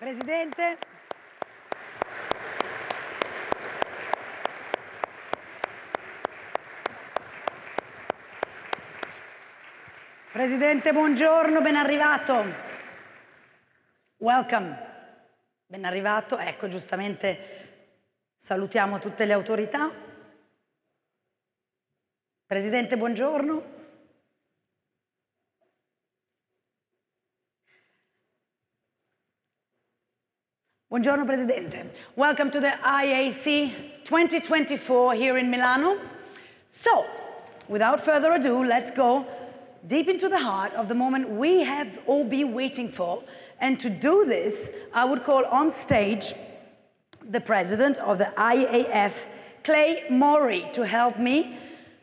Presidente. Presidente, buongiorno, ben arrivato. Welcome. Ben arrivato. Ecco, giustamente salutiamo tutte le autorità. Presidente, buongiorno. Buongiorno, Presidente. Welcome to the IAC 2024 here in Milano. So, without further ado, let's go deep into the heart of the moment we have all been waiting for. And to do this, I would call on stage the President of the IAF, Clay Mori, to help me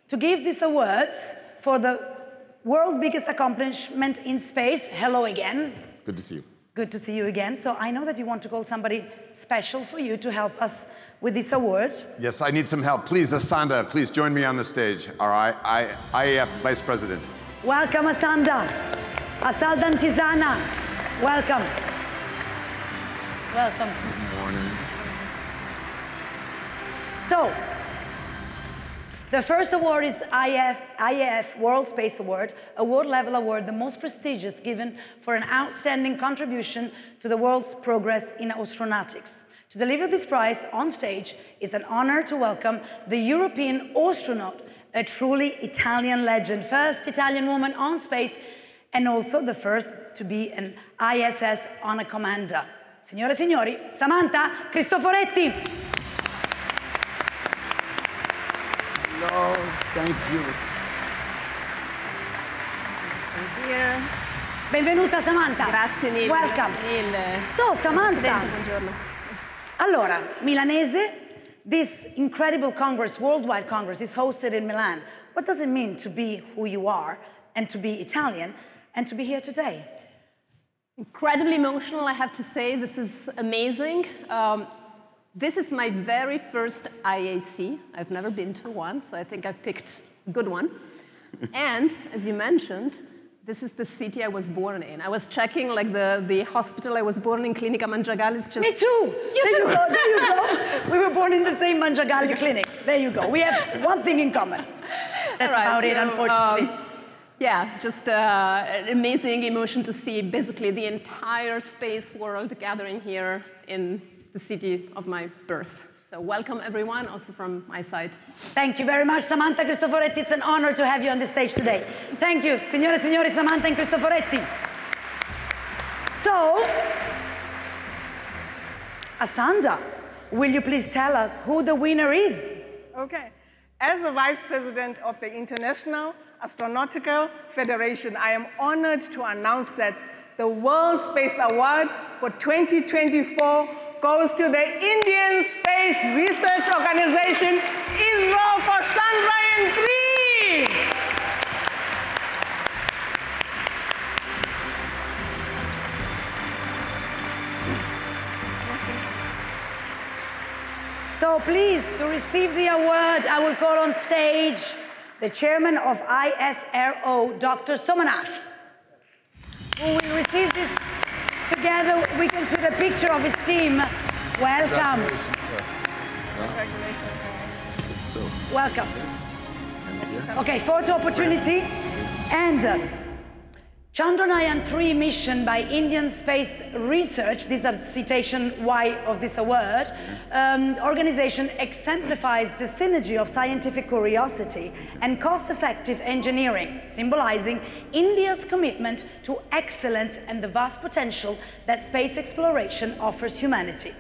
to give these awards for the world's biggest accomplishment in space. Hello again. Good to see you. Good to see you again. So I know that you want to call somebody special for you to help us with this award. Yes, I need some help. Please, Asanda, please join me on the stage. All right, IAF Vice President. Welcome, Asanda. Asal Dantisana. Welcome. Welcome. Good morning. So, the first award is IAF World Space Award, a world-level award, the most prestigious given for an outstanding contribution to the world's progress in astronautics. To deliver this prize on stage, it's an honor to welcome the European astronaut, a truly Italian legend, first Italian woman on space, and also the first to be an ISS honor commander. Signore e signori, Samantha Cristoforetti. Hello, thank you. Here. Benvenuta, Samantha. Grazie mille. Welcome. Grazie mille. So, Samantha. Buongiorno. Allora, Milanese, this incredible Congress, worldwide Congress, is hosted in Milan. What does it mean to be who you are and to be Italian and to be here today? Incredibly emotional, I have to say. This is amazing. This is my very first IAC. I've never been to one, so I think I picked a good one. And, as you mentioned, this is the city I was born in. I was checking, like, the hospital I was born in, Clinica Mangiagalli. Just... Me too! There you go, there you go. We were born in the same Mangiagalli clinic. There you go. We have one thing in common. That's right, about it, unfortunately. Yeah, just an amazing emotion to see basically the entire space world gathering here in the city of my birth. So welcome, everyone, also from my side. Thank you very much, Samantha Cristoforetti. It's an honor to have you on the stage today. Thank you, signore e signori, Samantha and Cristoforetti. So, Asanda, will you please tell us who the winner is? Okay. As the Vice President of the International Astronautical Federation, I am honored to announce that the World Space Award for 2024 goes to the Indian Space Research Organization, ISRO, for Chandrayaan-3. So please, to receive the award, I will call on stage the chairman of ISRO, Dr. Somanath, who will receive this. Together, we can see the picture of his team. Welcome. Congratulations, sir. Congratulations. So, welcome. Okay, photo opportunity. And Chandrayaan-3 mission by Indian Space Research, these are citation why of this award, organization exemplifies the synergy of scientific curiosity and cost-effective engineering, symbolizing India's commitment to excellence and the vast potential that space exploration offers humanity.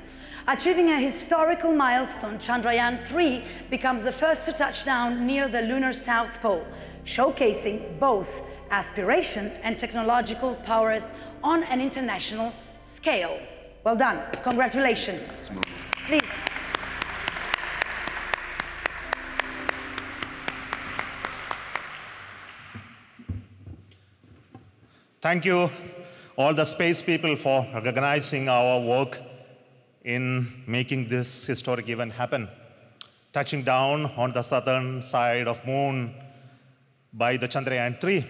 Achieving a historical milestone, Chandrayaan-3 becomes the first to touch down near the lunar South Pole, showcasing both aspiration and technological prowess on an international scale. Well done. Congratulations. Please. Thank you, all the space people, for recognizing our work in making this historic event happen. Touching down on the southern side of Moon by the Chandrayaan-3.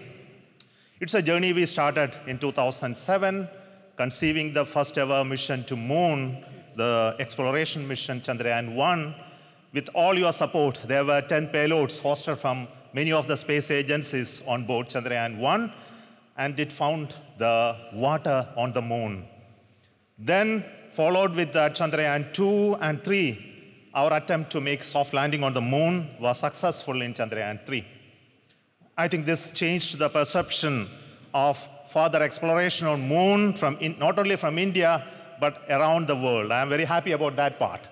It's a journey we started in 2007, conceiving the first ever mission to Moon, the exploration mission Chandrayaan-1. With all your support, there were 10 payloads hosted from many of the space agencies on board Chandrayaan-1, and it found the water on the Moon. Then, followed with the Chandrayaan-2 and 3, our attempt to make soft landing on the Moon was successful in Chandrayaan-3. I think this changed the perception of further exploration on Moon, not only from India, but around the world. I'm very happy about that part.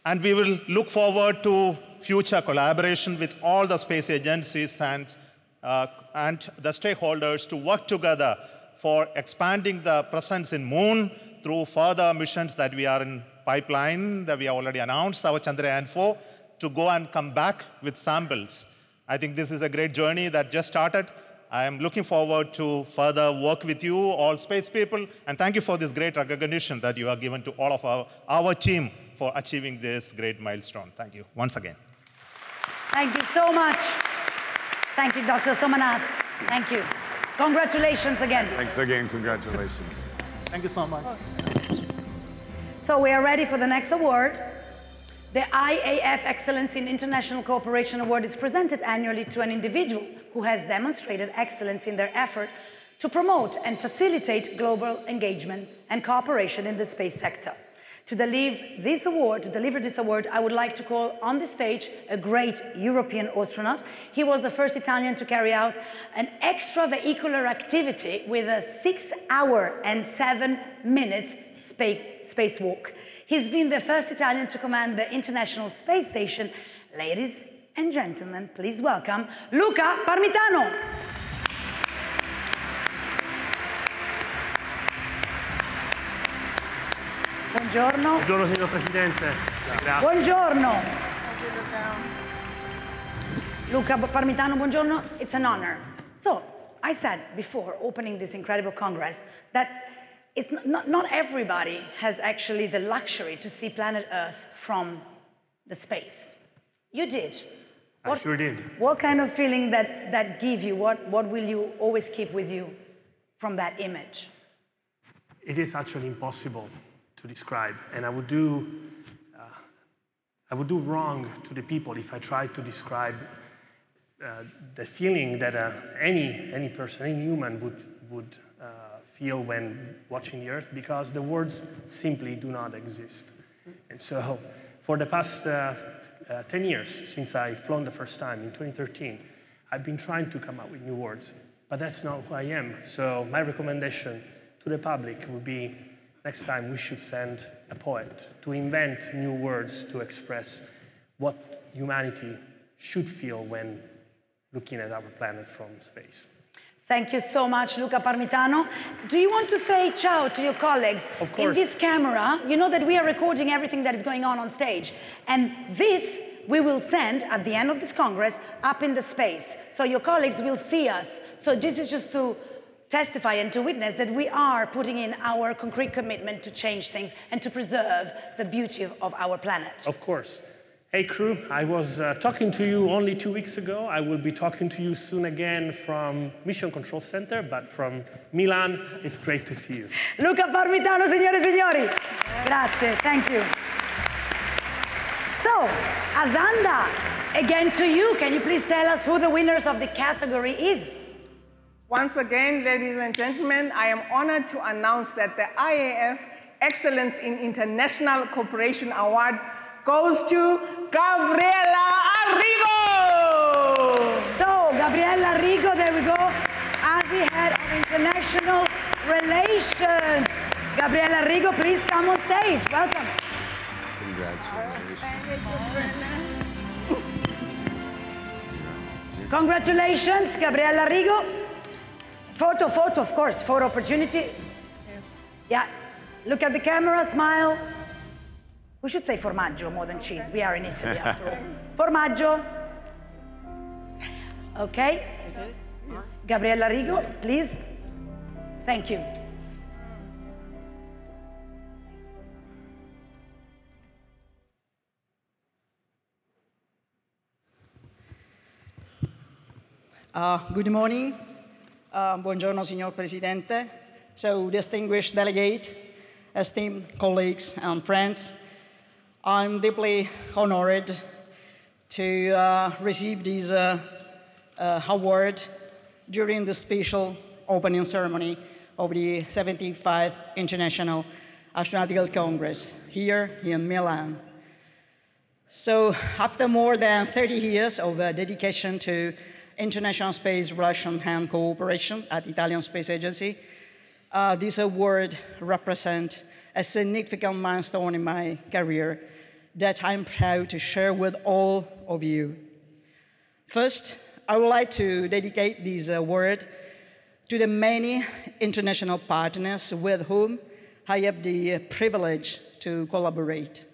And we will look forward to future collaboration with all the space agencies and the stakeholders to work together for expanding the presence in Moon through further missions that we are in pipeline, that we have already announced, our Chandrayaan-4, to go and come back with samples. I think this is a great journey that just started. I am looking forward to further work with you, all space people, and thank you for this great recognition that you have given to all of our team for achieving this great milestone. Thank you once again. Thank you so much. Thank you, Dr. Somanath. Thank you. Congratulations again. Thanks again, congratulations. Thank you so much. So we are ready for the next award. The IAF Excellence in International Cooperation Award is presented annually to an individual who has demonstrated excellence in their effort to promote and facilitate global engagement and cooperation in the space sector. To deliver this award, I would like to call on the stage a great European astronaut. He was the first Italian to carry out an extravehicular activity with a 6-hour and 7 minutes spacewalk. He's been the first Italian to command the International Space Station. Ladies and gentlemen, please welcome Luca Parmitano. Buongiorno. Buongiorno, signor Presidente. Grazie. Buongiorno. Luca Parmitano, buongiorno. It's an honor. So, I said before opening this incredible Congress that it's not everybody has actually the luxury to see planet Earth from the space. You did. I sure did. What kind of feeling that give you? What will you always keep with you from that image? It is actually impossible to describe, and I would do wrong to the people if I tried to describe the feeling that any person, any human would feel when watching the Earth, because the words simply do not exist. And so, for the past 10 years, since I've flown the first time in 2013, I've been trying to come up with new words, but that's not who I am. So my recommendation to the public would be, next time we should send a poet to invent new words to express what humanity should feel when looking at our planet from space. Thank you so much, Luca Parmitano. Do you want to say ciao to your colleagues? Of course. In this camera, you know that we are recording everything that is going on stage. And this we will send at the end of this Congress up in the space. So your colleagues will see us. So this is just to testify and to witness that we are putting in our concrete commitment to change things and to preserve the beauty of our planet. Of course. Hey crew, I was talking to you only 2 weeks ago. I will be talking to you soon again from Mission Control Center, but from Milan. It's great to see you. Luca Parmitano, signore e signori. Grazie, thank you. So, Azanda, again to you. Can you please tell us who the winners of the category is? Once again, ladies and gentlemen, I am honored to announce that the IAF Excellence in International Cooperation Award goes to Gabriela Arrigo! So, Gabriela Arrigo, there we go, as the head of International Relations. Gabriela Arrigo, please come on stage. Welcome. Congratulations. Congratulations, Gabriela Arrigo. Photo, of course, photo opportunity. Yes. Yeah, look at the camera, smile. We should say formaggio more than cheese. We are in Italy after all. Formaggio. Okay. Yes. Gabriela Arrigo, please. Thank you. Good morning. Buongiorno, signor Presidente. So, distinguished delegate, esteemed colleagues and friends, I'm deeply honored to receive this award during the special opening ceremony of the 75th International Astronautical Congress here in Milan. So, after more than 30 years of dedication to international space relations and cooperation at the Italian Space Agency, this award represents a significant milestone in my career that I'm proud to share with all of you. First, I would like to dedicate this award to the many international partners with whom I have the privilege to collaborate.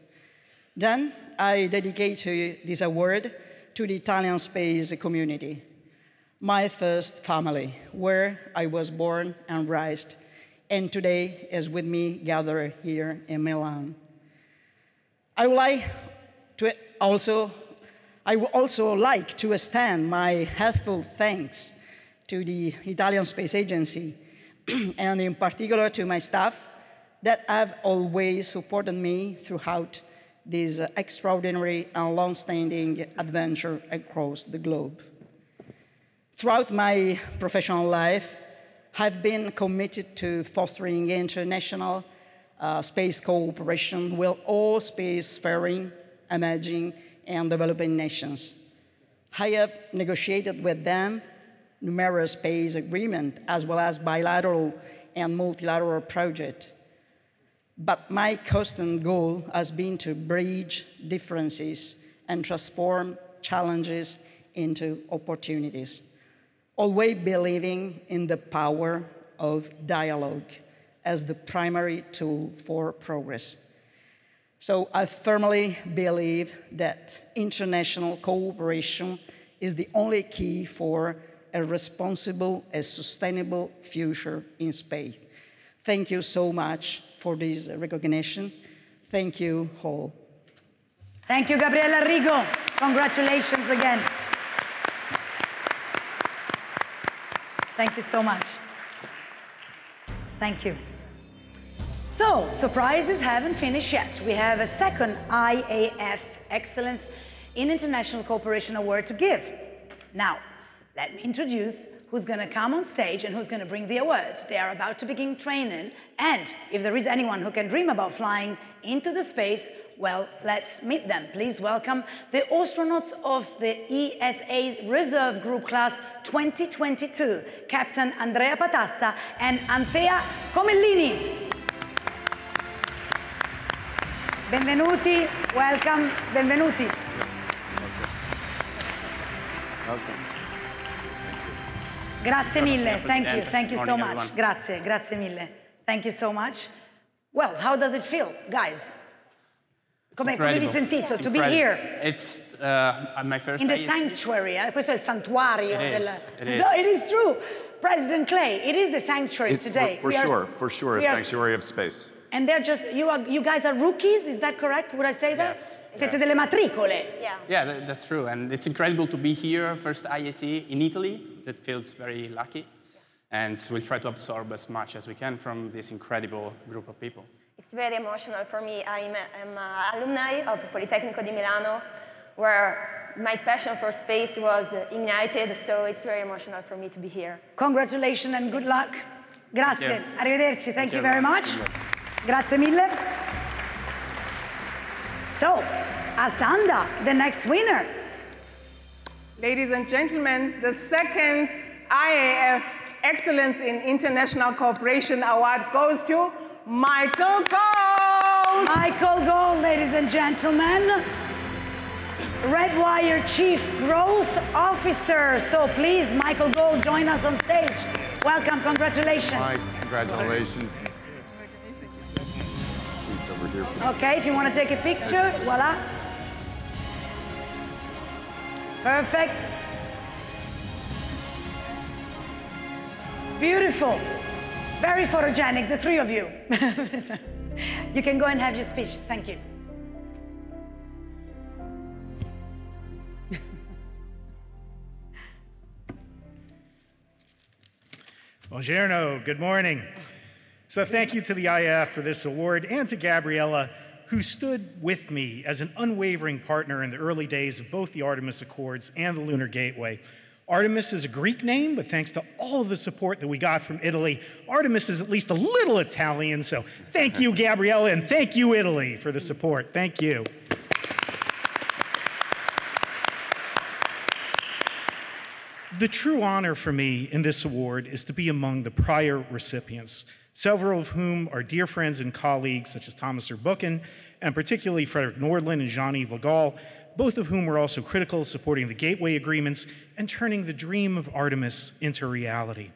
Then, I dedicate this award to the Italian space community, my first family, where I was born and raised, and today is with me gathered here in Milan. I would also like to extend my heartfelt thanks to the Italian Space Agency, and in particular to my staff that have always supported me throughout this extraordinary and long-standing adventure across the globe. Throughout my professional life, I've been committed to fostering international space cooperation with all spacefaring, emerging, and developing nations. I have negotiated with them numerous space agreements, as well as bilateral and multilateral projects. But my constant goal has been to bridge differences and transform challenges into opportunities, always believing in the power of dialogue as the primary tool for progress. So I firmly believe that international cooperation is the only key for a responsible and sustainable future in space. Thank you so much for this recognition. Thank you all. Thank you, Gabriella Arrigo. Congratulations again. Thank you so much. Thank you. So, surprises haven't finished yet. We have a second IAF Excellence in International Cooperation Award to give. Now, let me introduce who's going to come on stage and who's going to bring the award. They are about to begin training, and if there is anyone who can dream about flying into the space, well, let's meet them. Please welcome the astronauts of the ESA's Reserve Group Class 2022, Captain Andrea Patassa and Antea Comellini. Benvenuti, welcome, benvenuti. Welcome. Grazie mille, thank you so much. Grazie mille, thank you so much. Well, how does it feel, guys? Come vi sentite to be here? It's my first in the IAC. sanctuary, questo è il santuario It is. No, it is true. President Clay, it is the sanctuary today. For sure, a sanctuary of space. And they're just, you guys are rookies, is that correct? Would I say that? Yes. Siete delle matricole. Yeah, that's true. And it's incredible to be here, first IAC in Italy. That feels very lucky. And we'll try to absorb as much as we can from this incredible group of people. It's very emotional for me. I'm an alumni of Politecnico di Milano, where my passion for space was ignited, so it's very emotional for me to be here. Congratulations and good luck. Grazie. Arrivederci. Thank you very much. Grazie mille. So, Asanda, the next winner. Ladies and gentlemen, the second IAF Excellence in International Cooperation Award goes to Michael Gold. Michael Gold, ladies and gentlemen. Redwire Chief Growth Officer. So please, Michael Gold, join us on stage. Welcome, congratulations. Mike, congratulations. Over here. Okay, if you want to take a picture, voila. Perfect. Beautiful. Very photogenic, the three of you. You can go and have your speech. Thank you. Buongiorno, good morning. So thank you to the IAF for this award and to Gabriella, who stood with me as an unwavering partner in the early days of both the Artemis Accords and the Lunar Gateway. Artemis is a Greek name, but thanks to all of the support that we got from Italy, Artemis is at least a little Italian, so thank you, Gabriella, and thank you, Italy, for the support. Thank you. The true honor for me in this award is to be among the prior recipients, several of whom are dear friends and colleagues, such as Thomas Zurbuchen, and particularly Frederick Nordland and Jean-Yves Le Gall, both of whom were also critical of supporting the Gateway Agreements and turning the dream of Artemis into reality.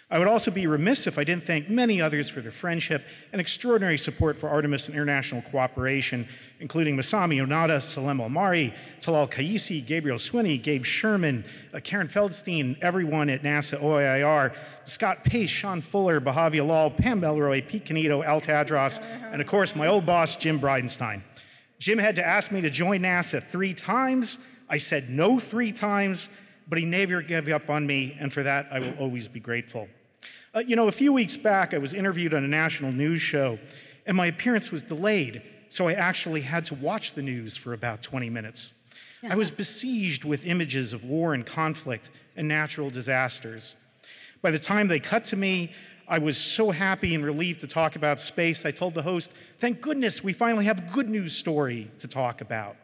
I would also be remiss if I didn't thank many others for their friendship and extraordinary support for Artemis and international cooperation, including Masami Onada, Salem Almari, Talal Kaisi, Gabriel Swinney, Gabe Sherman, Karen Feldstein, everyone at NASA OIR, Scott Pace, Sean Fuller, Bahavi Alal, Pam Melroy, Pete Canito, Al Tadros, and of course my old boss, Jim Bridenstine. Jim had to ask me to join NASA 3 times. I said no 3 times, but he never gave up on me, and for that I will always be grateful. A few weeks back, I was interviewed on a national news show, and my appearance was delayed, so I actually had to watch the news for about 20 minutes. I was besieged with images of war and conflict and natural disasters. By the time they cut to me, I was so happy and relieved to talk about space. I told the host, thank goodness we finally have a good news story to talk about.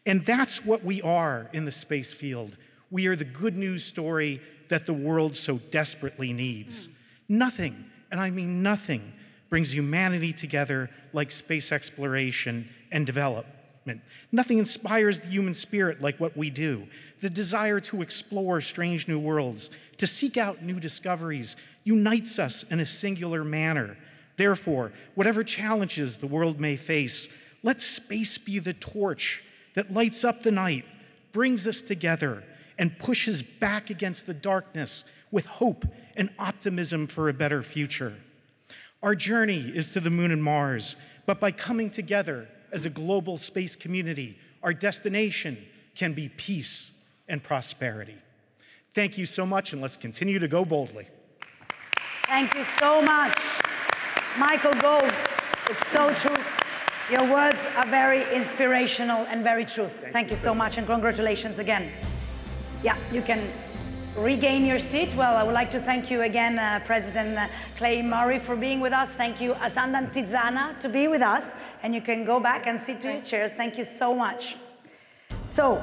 And that's what we are in the space field. We are the good news story that the world so desperately needs. Nothing, and I mean nothing, brings humanity together like space exploration and development. Nothing inspires the human spirit like what we do. The desire to explore strange new worlds, to seek out new discoveries, unites us in a singular manner. Therefore, whatever challenges the world may face, let space be the torch that lights up the night, brings us together, and pushes back against the darkness with hope and optimism for a better future. Our journey is to the moon and Mars, but by coming together as a global space community, our destination can be peace and prosperity. Thank you so much, and let's continue to go boldly. Thank you so much, Michael Gove. It's so true. Your words are very inspirational and very true. Thank you so much, and congratulations again. Yeah, you can regain your seat. Well, I would like to thank you again, President Clay Murray, for being with us. Thank you, Asandan Tizana, to be with us. And you can go back and sit to your chairs. Thank you so much. So,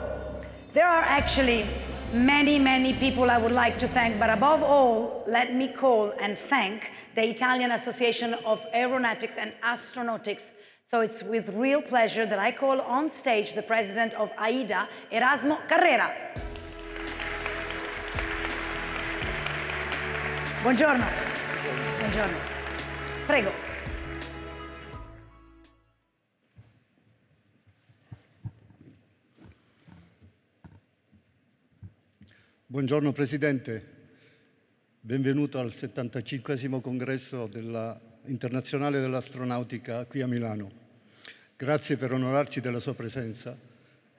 there are actually many, many people I would like to thank, but above all, let me call and thank the Italian Association of Aeronautics and Astronautics. So it's with real pleasure that I call on stage the president of AIDA, Erasmo Carrera. Buongiorno. Buongiorno. Prego. Buongiorno Presidente, benvenuto al 75° congresso internazionale dell'astronautica qui a Milano. Grazie per onorarci della sua presenza.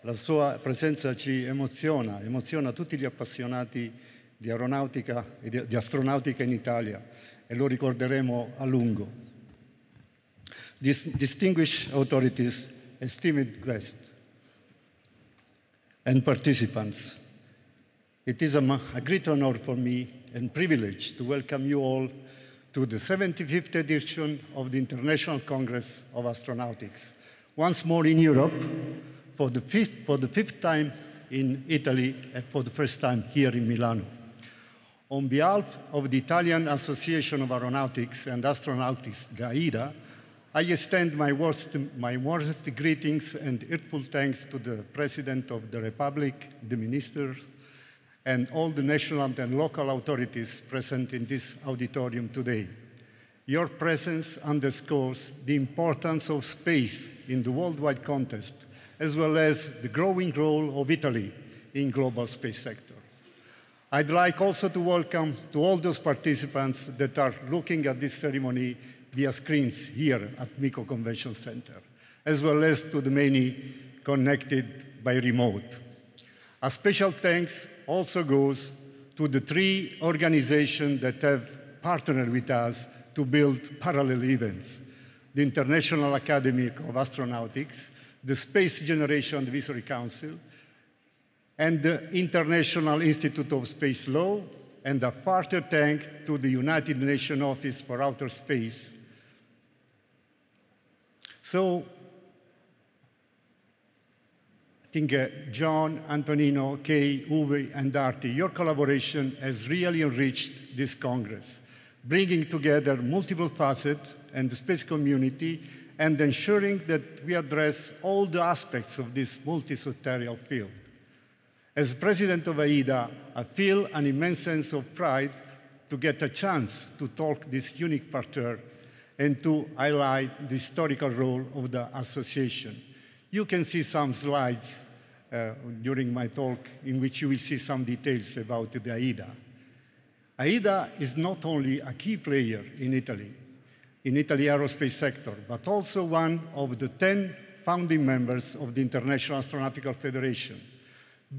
La sua presenza ci emoziona tutti gli appassionati di aeronautica e di astronautica in Italia, e lo ricorderemo a lungo. Distinguished authorities, esteemed guests, and participants, it is a great honor for me and privilege to welcome you all to the 75th edition of the International Congress of Astronautics, once more in Europe, for the fifth time in Italy, and for the first time here in Milano. On behalf of the Italian Association of Aeronautics and Astronautics, the AIDA, I extend my warmest greetings and heartfelt thanks to the President of the Republic, the ministers, and all the national and local authorities present in this auditorium today. Your presence underscores the importance of space in the worldwide context, as well as the growing role of Italy in global space sector. I'd like also to welcome to all those participants that are looking at this ceremony via screens here at MiCo Convention Center, as well as to the many connected by remote. A special thanks also goes to the 3 organizations that have partnered with us to build parallel events: the International Academy of Astronautics, the Space Generation Advisory Council, and the International Institute of Space Law, and a further thank to the United Nations Office for Outer Space. So, I think John, Antonino, Kay, Uwe, and Artie, your collaboration has really enriched this Congress, bringing together multiple facets and the space community and ensuring that we address all the aspects of this multi-sectorial field. As president of AIDA, I feel an immense sense of pride to get a chance to talk this unique partner and to highlight the historical role of the association. You can see some slides during my talk in which you will see some details about the AIDA. AIDA is not only a key player in Italy aerospace sector, but also one of the 10 founding members of the International Astronautical Federation.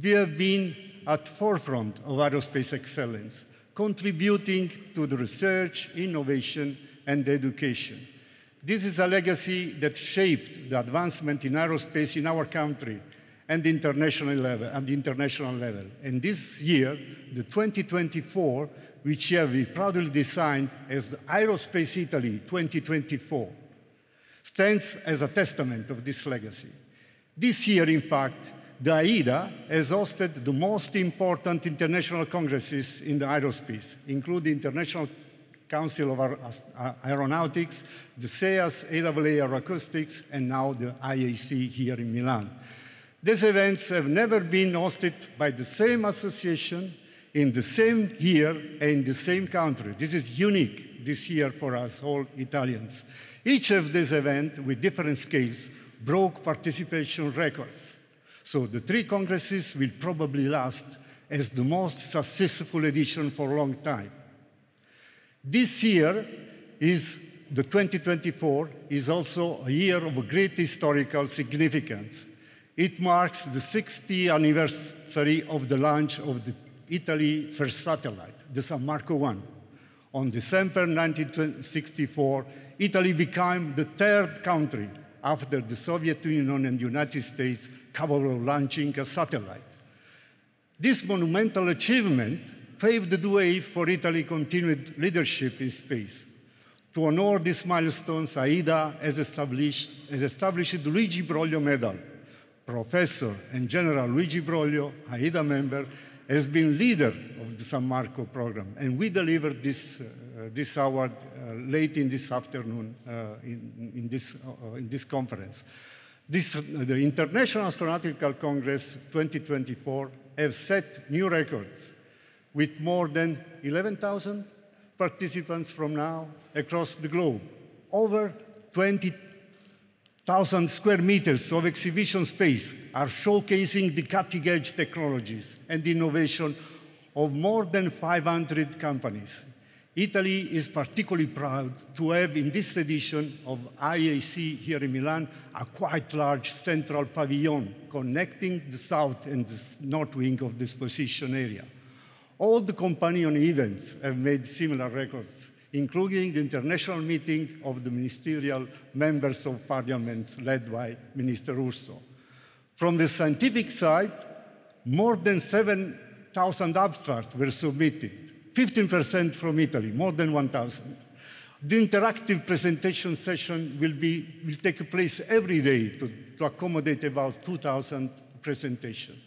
We have been at the forefront of aerospace excellence, contributing to the research, innovation, and education. This is a legacy that shaped the advancement in aerospace in our country and the international level. And this year, the 2024, which we proudly designed as Aerospace Italy 2024, stands as a testament of this legacy. This year, in fact, the AIDA has hosted the most important international congresses in the aerospace, including the International Council of Aeronautics, the CEAS, AAA Aeroacoustics, and now the IAC here in Milan. These events have never been hosted by the same association in the same year and in the same country. This is unique this year for us, all Italians. Each of these events, with different scales, broke participation records. So the 3 congresses will probably last as the most successful edition for a long time. This year the 2024 is also a year of great historical significance. It marks the 60th anniversary of the launch of the Italy's first satellite, the San Marco 1. On December 1964, Italy became the 3rd country after the Soviet Union and the United States capable of launching a satellite. This monumental achievement paved the way for Italy's continued leadership in space. To honor these milestones, AIDA has established the Luigi Broglio Medal. Professor and General Luigi Broglio, AIDA member, has been leader of the San Marco program, and we delivered this award late in this afternoon in this conference. The International Astronautical Congress 2024 have set new records with more than 11,000 participants from now across the globe, over 20,000 square meters of exhibition space are showcasing the cutting-edge technologies and innovation of more than 500 companies. Italy is particularly proud to have in this edition of IAC here in Milan a quite large central pavilion connecting the south and the north wing of the exposition area. All the companion events have made similar records, including the international meeting of the ministerial members of parliaments led by Minister Urso. From the scientific side, more than 7,000 abstracts were submitted, 15% from Italy, more than 1,000. The interactive presentation session will take place every day to accommodate about 2,000 presentations.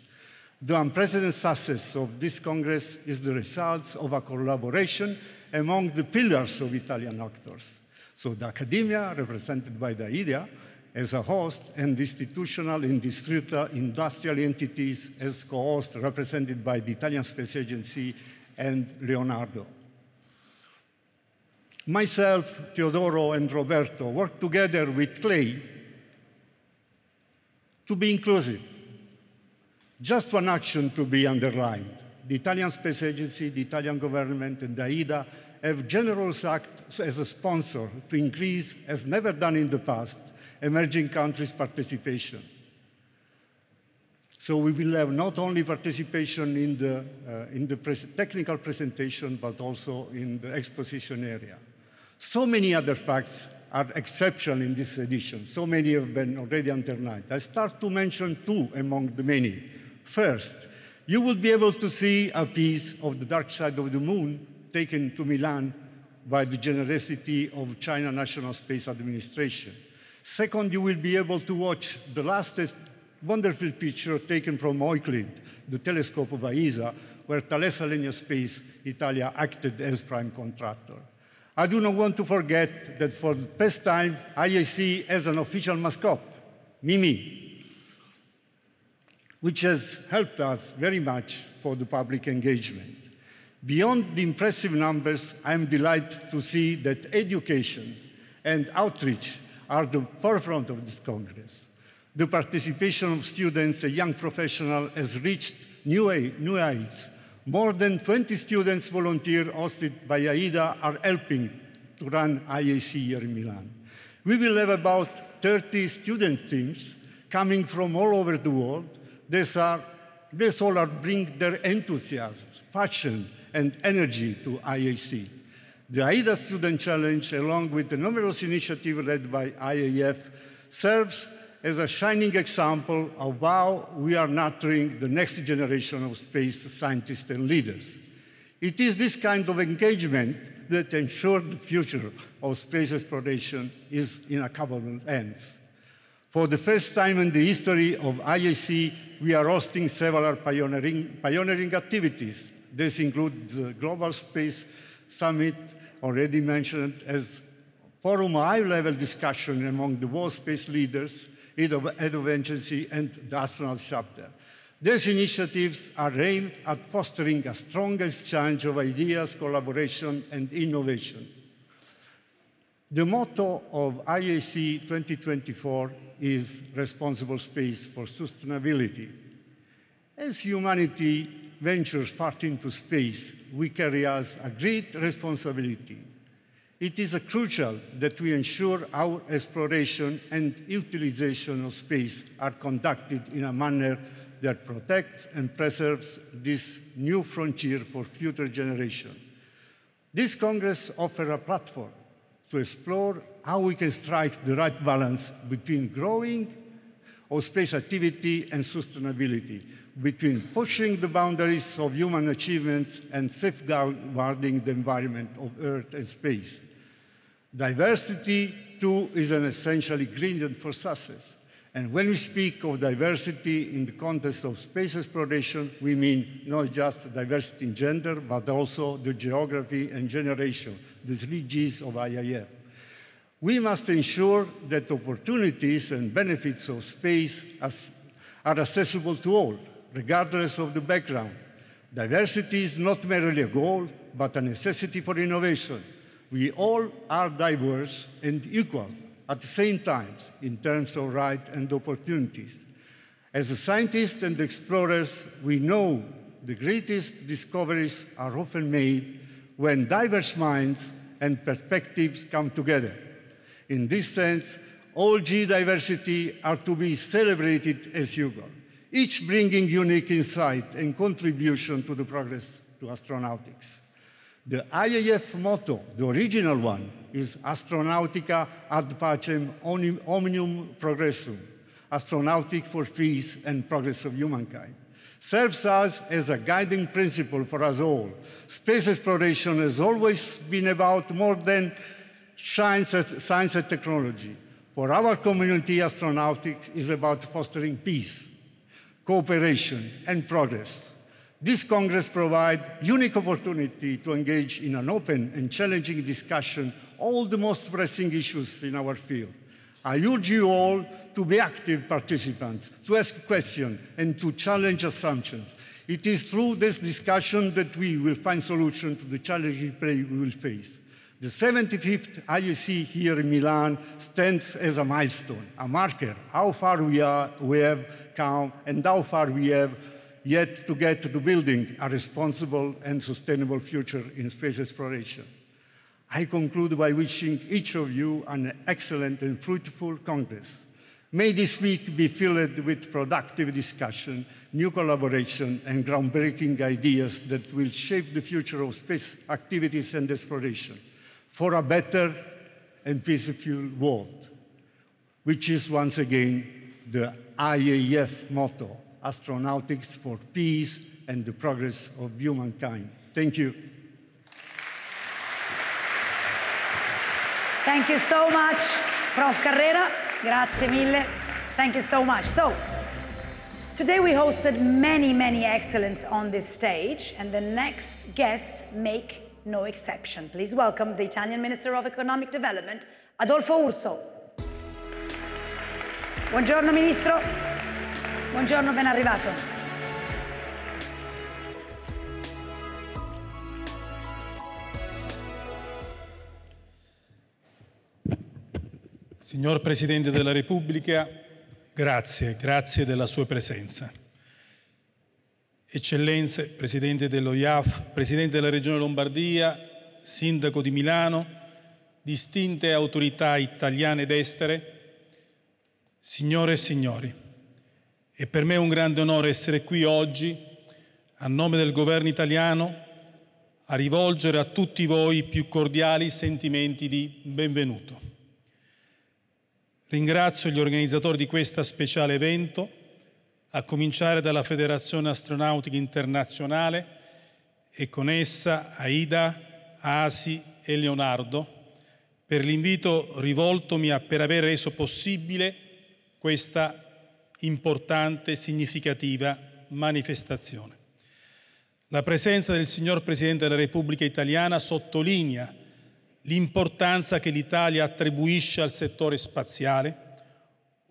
The unprecedented success of this Congress is the result of a collaboration among the pillars of Italian actors. So the academia, represented by the IDEA, as a host, and institutional industrial entities as co-hosts, represented by the Italian Space Agency and Leonardo. Myself, Teodoro, and Roberto worked together with Clay to be inclusive. Just one action to be underlined. The Italian Space Agency, the Italian government, and the AIDA have generously acted as a sponsor to increase, as never done in the past, emerging countries' participation. So we will have not only participation in the technical presentation, but also in the exposition area. So many other facts are exceptional in this edition. So many have been already underlined. I start to mention 2 among the many. First, you will be able to see a piece of the dark side of the moon taken to Milan by the generosity of China National Space Administration. Second, you will be able to watch the latest wonderful picture taken from Euclid, the telescope of AISA, where Thales Alenia Space Italia acted as prime contractor. I do not want to forget that for the first time, IAC has an official mascot, Mimi, which has helped us very much for the public engagement. Beyond the impressive numbers, I am delighted to see that education and outreach are the forefront of this Congress. The participation of students and young professionals has reached new heights. More than 20 students volunteer hosted by AIDA are helping to run IAC here in Milan. We will have about 30 student teams coming from all over the world. These all bring their enthusiasm, passion, and energy to IAC. The AIDA Student Challenge, along with the numerous initiatives led by IAF, serves as a shining example of how we are nurturing the next generation of space scientists and leaders. It is this kind of engagement that ensures the future of space exploration is in capable hands. For the first time in the history of IAC, we are hosting several pioneering activities. This includes the Global Space Summit, already mentioned, as forum high-level discussion among the world space leaders, head of agency, and the astronaut chapter. These initiatives are aimed at fostering a strong exchange of ideas, collaboration, and innovation. The motto of IAC 2024 is Responsible Space for Sustainability. As humanity ventures far into space, we carry us a great responsibility. It is crucial that we ensure our exploration and utilization of space are conducted in a manner that protects and preserves this new frontier for future generations. This Congress offers a platform to explore how we can strike the right balance between growing of space activity and sustainability, between pushing the boundaries of human achievements and safeguarding the environment of Earth and space. Diversity, too, is an essential ingredient for success. And when we speak of diversity in the context of space exploration, we mean not just diversity in gender, but also the geography and generation, the 3 Gs of IIF. We must ensure that opportunities and benefits of space are accessible to all, regardless of the background. Diversity is not merely a goal, but a necessity for innovation. We all are diverse and equal at the same time in terms of rights and opportunities. As scientists and explorers, we know the greatest discoveries are often made when diverse minds and perspectives come together. In this sense, all G diversity are to be celebrated as equal, each bringing unique insight and contribution to the progress to astronautics. The IAF motto, the original one, is Astronautica ad pacem omnium progressum, astronautic for peace and progress of humankind. Serves us as a guiding principle for us all. Space exploration has always been about more than science and technology. For our community, astronautics is about fostering peace, cooperation, and progress. This Congress provides unique opportunity to engage in an open and challenging discussion all the most pressing issues in our field. I urge you all to be active participants, to ask questions, and to challenge assumptions. It is through this discussion that we will find solutions to the challenges we will face. The 75th IAC here in Milan stands as a milestone, a marker, how far we have come and how far we have yet to get to building a responsible and sustainable future in space exploration. I conclude by wishing each of you an excellent and fruitful Congress. May this week be filled with productive discussion, new collaboration, and groundbreaking ideas that will shape the future of space activities and exploration for a better and peaceful world, which is once again the IAF motto, Astronautics for Peace and the Progress of Humankind. Thank you. Thank you so much, Prof. Carrera. Grazie mille. Thank you so much. So, today we hosted many excellence on this stage, and the next guest make no exception. Please welcome the Italian Minister of Economic Development, Adolfo Urso. Buongiorno Ministro, buongiorno, ben arrivato. Signor Presidente della Repubblica, grazie della sua presenza. Eccellenze, Presidente dello IAF, Presidente della Regione Lombardia, Sindaco di Milano, distinte autorità italiane ed estere, signore e signori, è per me un grande onore essere qui oggi, a nome del Governo italiano, a rivolgere a tutti voi i più cordiali sentimenti di benvenuto. Ringrazio gli organizzatori di questo speciale evento, a cominciare dalla Federazione Astronautica Internazionale e con essa Aida, Asi e Leonardo, per l'invito rivoltomi per aver reso possibile questa importante e significativa manifestazione. La presenza del signor Presidente della Repubblica Italiana sottolinea l'importanza che l'Italia attribuisce al settore spaziale,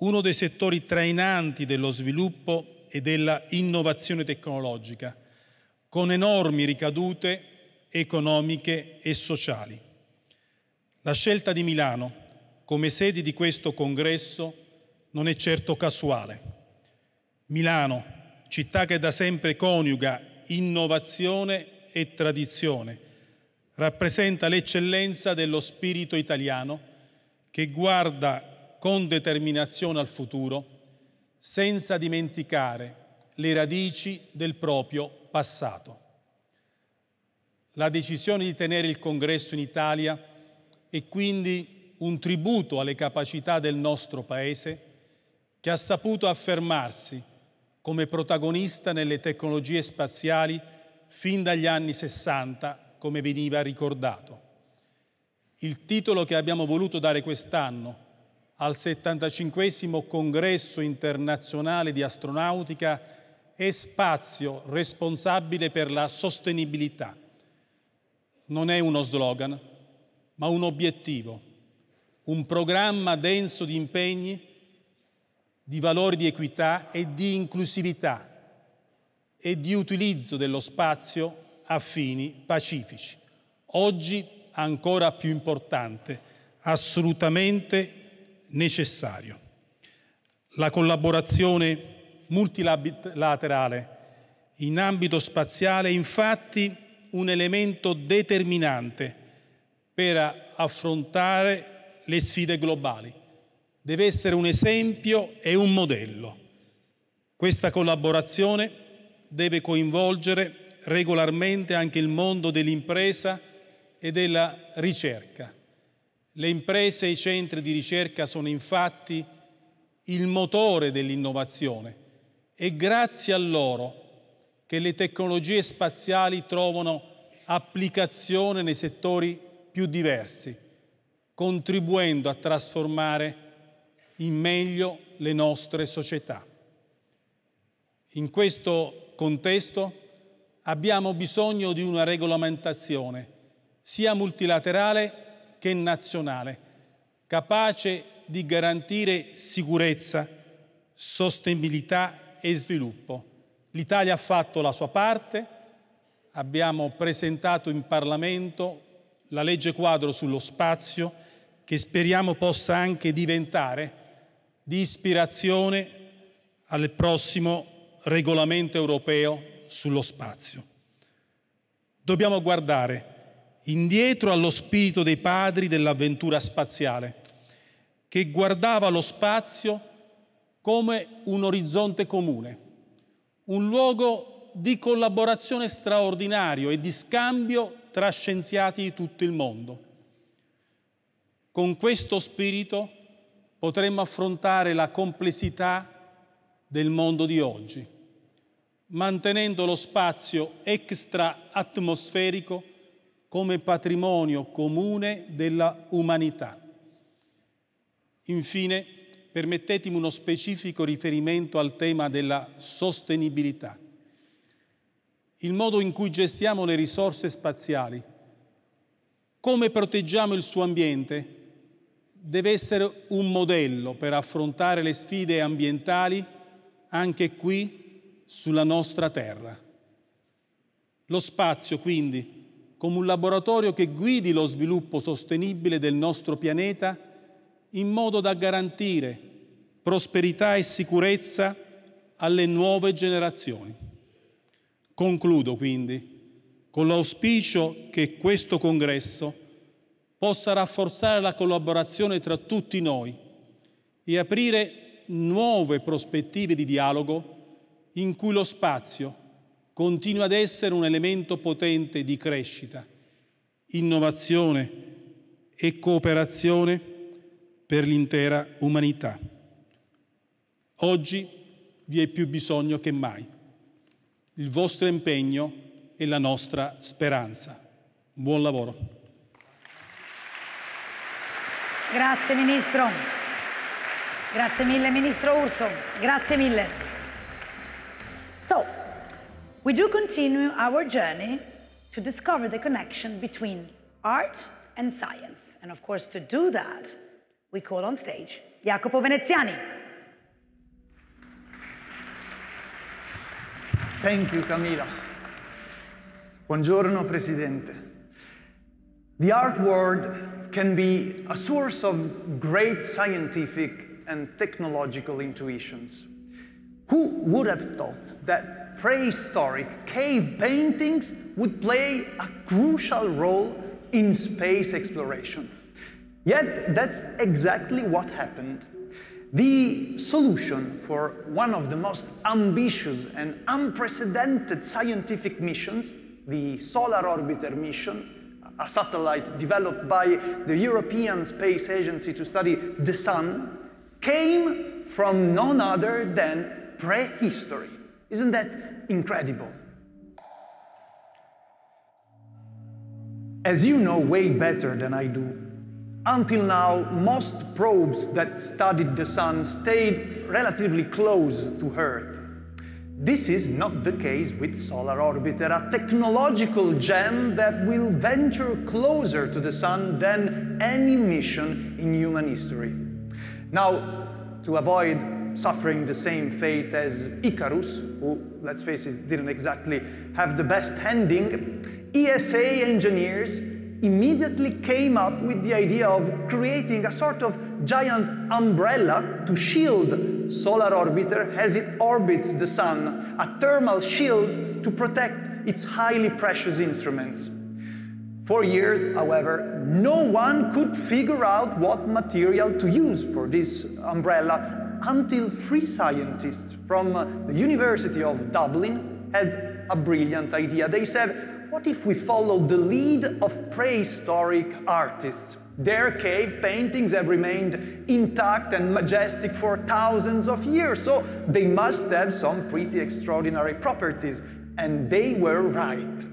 uno dei settori trainanti dello sviluppo e della innovazione tecnologica, con enormi ricadute economiche e sociali. La scelta di Milano come sede di questo congresso non è certo casuale. Milano, città che da sempre coniuga innovazione e tradizione, rappresenta l'eccellenza dello spirito italiano che guarda con determinazione al futuro senza dimenticare le radici del proprio passato. La decisione di tenere il congresso in Italia è quindi un tributo alle capacità del nostro Paese che ha saputo affermarsi come protagonista nelle tecnologie spaziali fin dagli anni '60, come veniva ricordato. Il titolo che abbiamo voluto dare quest'anno al 75° Congresso internazionale di astronautica è Spazio responsabile per la sostenibilità. Non è uno slogan, ma un obiettivo, un programma denso di impegni, di valori di equità e di inclusività e di utilizzo dello spazio a fini pacifici. Oggi ancora più importante, assolutamente necessario. La collaborazione multilaterale in ambito spaziale è infatti un elemento determinante per affrontare le sfide globali. Deve essere un esempio e un modello. Questa collaborazione deve coinvolgere regolarmente anche il mondo dell'impresa e della ricerca. Le imprese e i centri di ricerca sono infatti il motore dell'innovazione e grazie a loro che le tecnologie spaziali trovano applicazione nei settori più diversi, contribuendo a trasformare in meglio le nostre società. In questo contesto abbiamo bisogno di una regolamentazione sia multilaterale che nazionale, capace di garantire sicurezza, sostenibilità e sviluppo. L'Italia ha fatto la sua parte, abbiamo presentato in Parlamento la legge quadro sullo spazio, che speriamo possa anche diventare di ispirazione al prossimo regolamento europeo sullo spazio. Dobbiamo guardare indietro allo spirito dei padri dell'avventura spaziale, che guardava lo spazio come un orizzonte comune, un luogo di collaborazione straordinario e di scambio tra scienziati di tutto il mondo. Con questo spirito potremmo affrontare la complessità del mondo di oggi, mantenendo lo spazio extra-atmosferico come patrimonio comune della umanità. Infine, permettetemi uno specifico riferimento al tema della sostenibilità. Il modo in cui gestiamo le risorse spaziali come proteggiamo il suo ambiente deve essere un modello per affrontare le sfide ambientali anche qui sulla nostra terra. Lo spazio, quindi, come un laboratorio che guidi lo sviluppo sostenibile del nostro pianeta in modo da garantire prosperità e sicurezza alle nuove generazioni. Concludo, quindi, con l'auspicio che questo congresso possa rafforzare la collaborazione tra tutti noi e aprire nuove prospettive di dialogo in cui lo spazio continua ad essere un elemento potente di crescita, innovazione e cooperazione per l'intera umanità. Oggi vi è più bisogno che mai. Il vostro impegno è la nostra speranza. Buon lavoro. Grazie Ministro. Grazie mille Ministro Urso. Grazie mille. So, we do continue our journey to discover the connection between art and science. And of course, to do that, we call on stage Jacopo Veneziani. Thank you, Camila. Buongiorno, Presidente. The art world can be a source of great scientific and technological intuitions. Who would have thought that prehistoric cave paintings would play a crucial role in space exploration? Yet that's exactly what happened. The solution for one of the most ambitious and unprecedented scientific missions, the Solar Orbiter mission, a satellite developed by the European Space Agency to study the Sun, came from none other than prehistory. Isn't that incredible? As you know way better than I do, until now, most probes that studied the Sun stayed relatively close to Earth. This is not the case with Solar Orbiter, a technological gem that will venture closer to the Sun than any mission in human history. Now, to avoid suffering the same fate as Icarus, who, let's face it, didn't exactly have the best ending, ESA engineers immediately came up with the idea of creating a sort of giant umbrella to shield Solar Orbiter as it orbits the Sun, a thermal shield to protect its highly precious instruments. For years, however, no one could figure out what material to use for this umbrella until 3 scientists from the University of Dublin had a brilliant idea. They said, what if we follow the lead of prehistoric artists? Their cave paintings have remained intact and majestic for thousands of years, so they must have some pretty extraordinary properties. And they were right.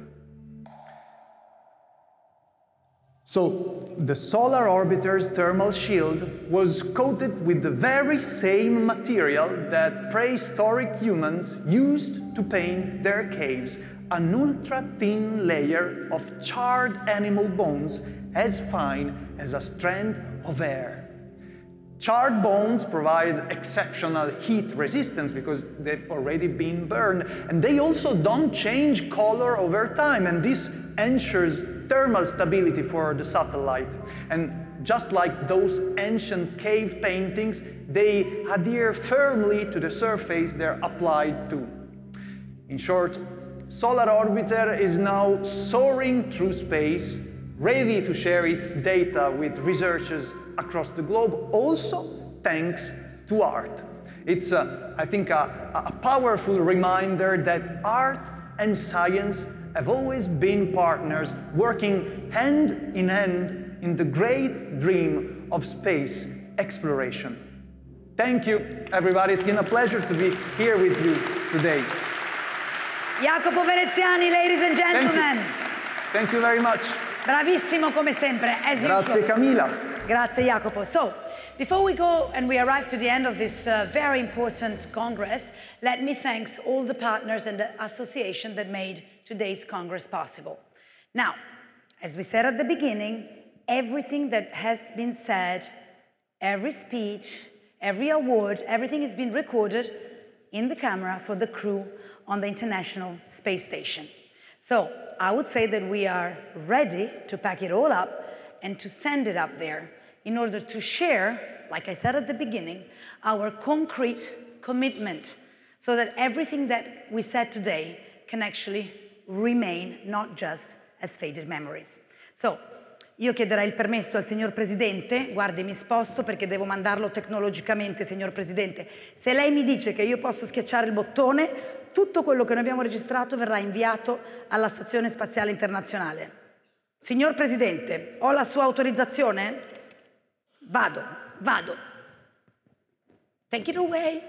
So the Solar Orbiter's thermal shield was coated with the very same material that prehistoric humans used to paint their caves, an ultra-thin layer of charred animal bones as fine as a strand of hair. Charred bones provide exceptional heat resistance because they've already been burned, and they also don't change color over time, and this ensures thermal stability for the satellite. And just like those ancient cave paintings, they adhere firmly to the surface they're applied to. In short, Solar Orbiter is now soaring through space, ready to share its data with researchers across the globe, also thanks to art. It's, I think, a powerful reminder that art and science have always been partners, working hand in hand in the great dream of space exploration. Thank you, everybody. It's been a pleasure to be here with you today. Jacopo Veneziani, ladies and gentlemen. Thank you very much. Bravissimo come sempre, as Grazie, usual. Camila. Grazie, Jacopo. So, before we go and we arrive to the end of this very important Congress, let me thank all the partners and the association that made today's Congress possible. Now, as we said at the beginning, everything that has been said, every speech, every award, everything has been recorded in the camera for the crew on the International Space Station. So I would say that we are ready to pack it all up and to send it up there in order to share, like I said at the beginning, our concrete commitment so that everything that we said today can actually remain not just as faded memories. So, io chiederei il permesso al signor Presidente, guardi mi sposto perché devo mandarlo tecnologicamente, signor Presidente. Se lei mi dice che io posso schiacciare il bottone, tutto quello che noi abbiamo registrato verrà inviato alla Stazione Spaziale Internazionale. Signor Presidente, ho la sua autorizzazione? Vado. Take it away.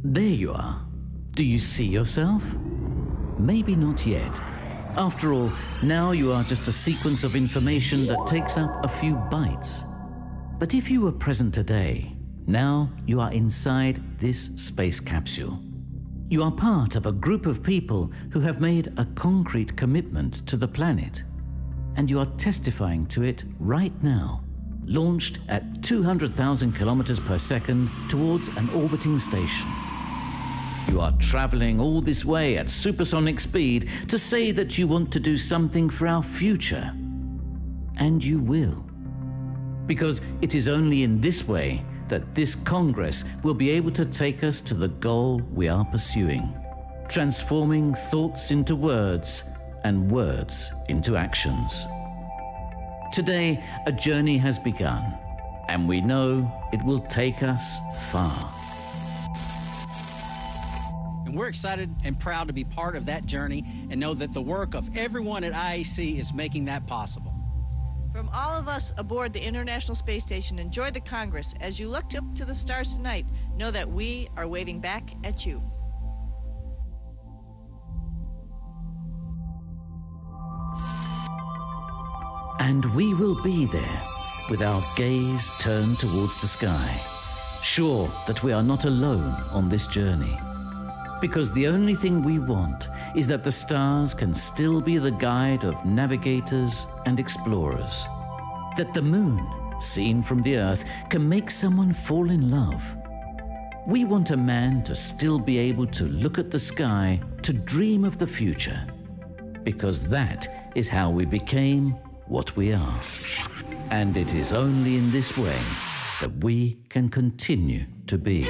There you are. Do you see yourself? Maybe not yet. After all, now you are just a sequence of information that takes up a few bytes. But if you were present today, now you are inside this space capsule. You are part of a group of people who have made a concrete commitment to the planet. And you are testifying to it right now, launched at 200,000 kilometers per second towards an orbiting station. You are traveling all this way at supersonic speed to say that you want to do something for our future. And you will. Because it is only in this way that this Congress will be able to take us to the goal we are pursuing, transforming thoughts into words and words into actions. Today, a journey has begun, and we know it will take us far. And we're excited and proud to be part of that journey and know that the work of everyone at IAC is making that possible. From all of us aboard the International Space Station, enjoy the Congress. As you look up to the stars tonight, know that we are waving back at you. And we will be there, with our gaze turned towards the sky, sure that we are not alone on this journey. Because the only thing we want is that the stars can still be the guide of navigators and explorers. That the moon, seen from the Earth, can make someone fall in love. We want a man to still be able to look at the sky, to dream of the future. Because that is how we became what we are. And it is only in this way that we can continue to be.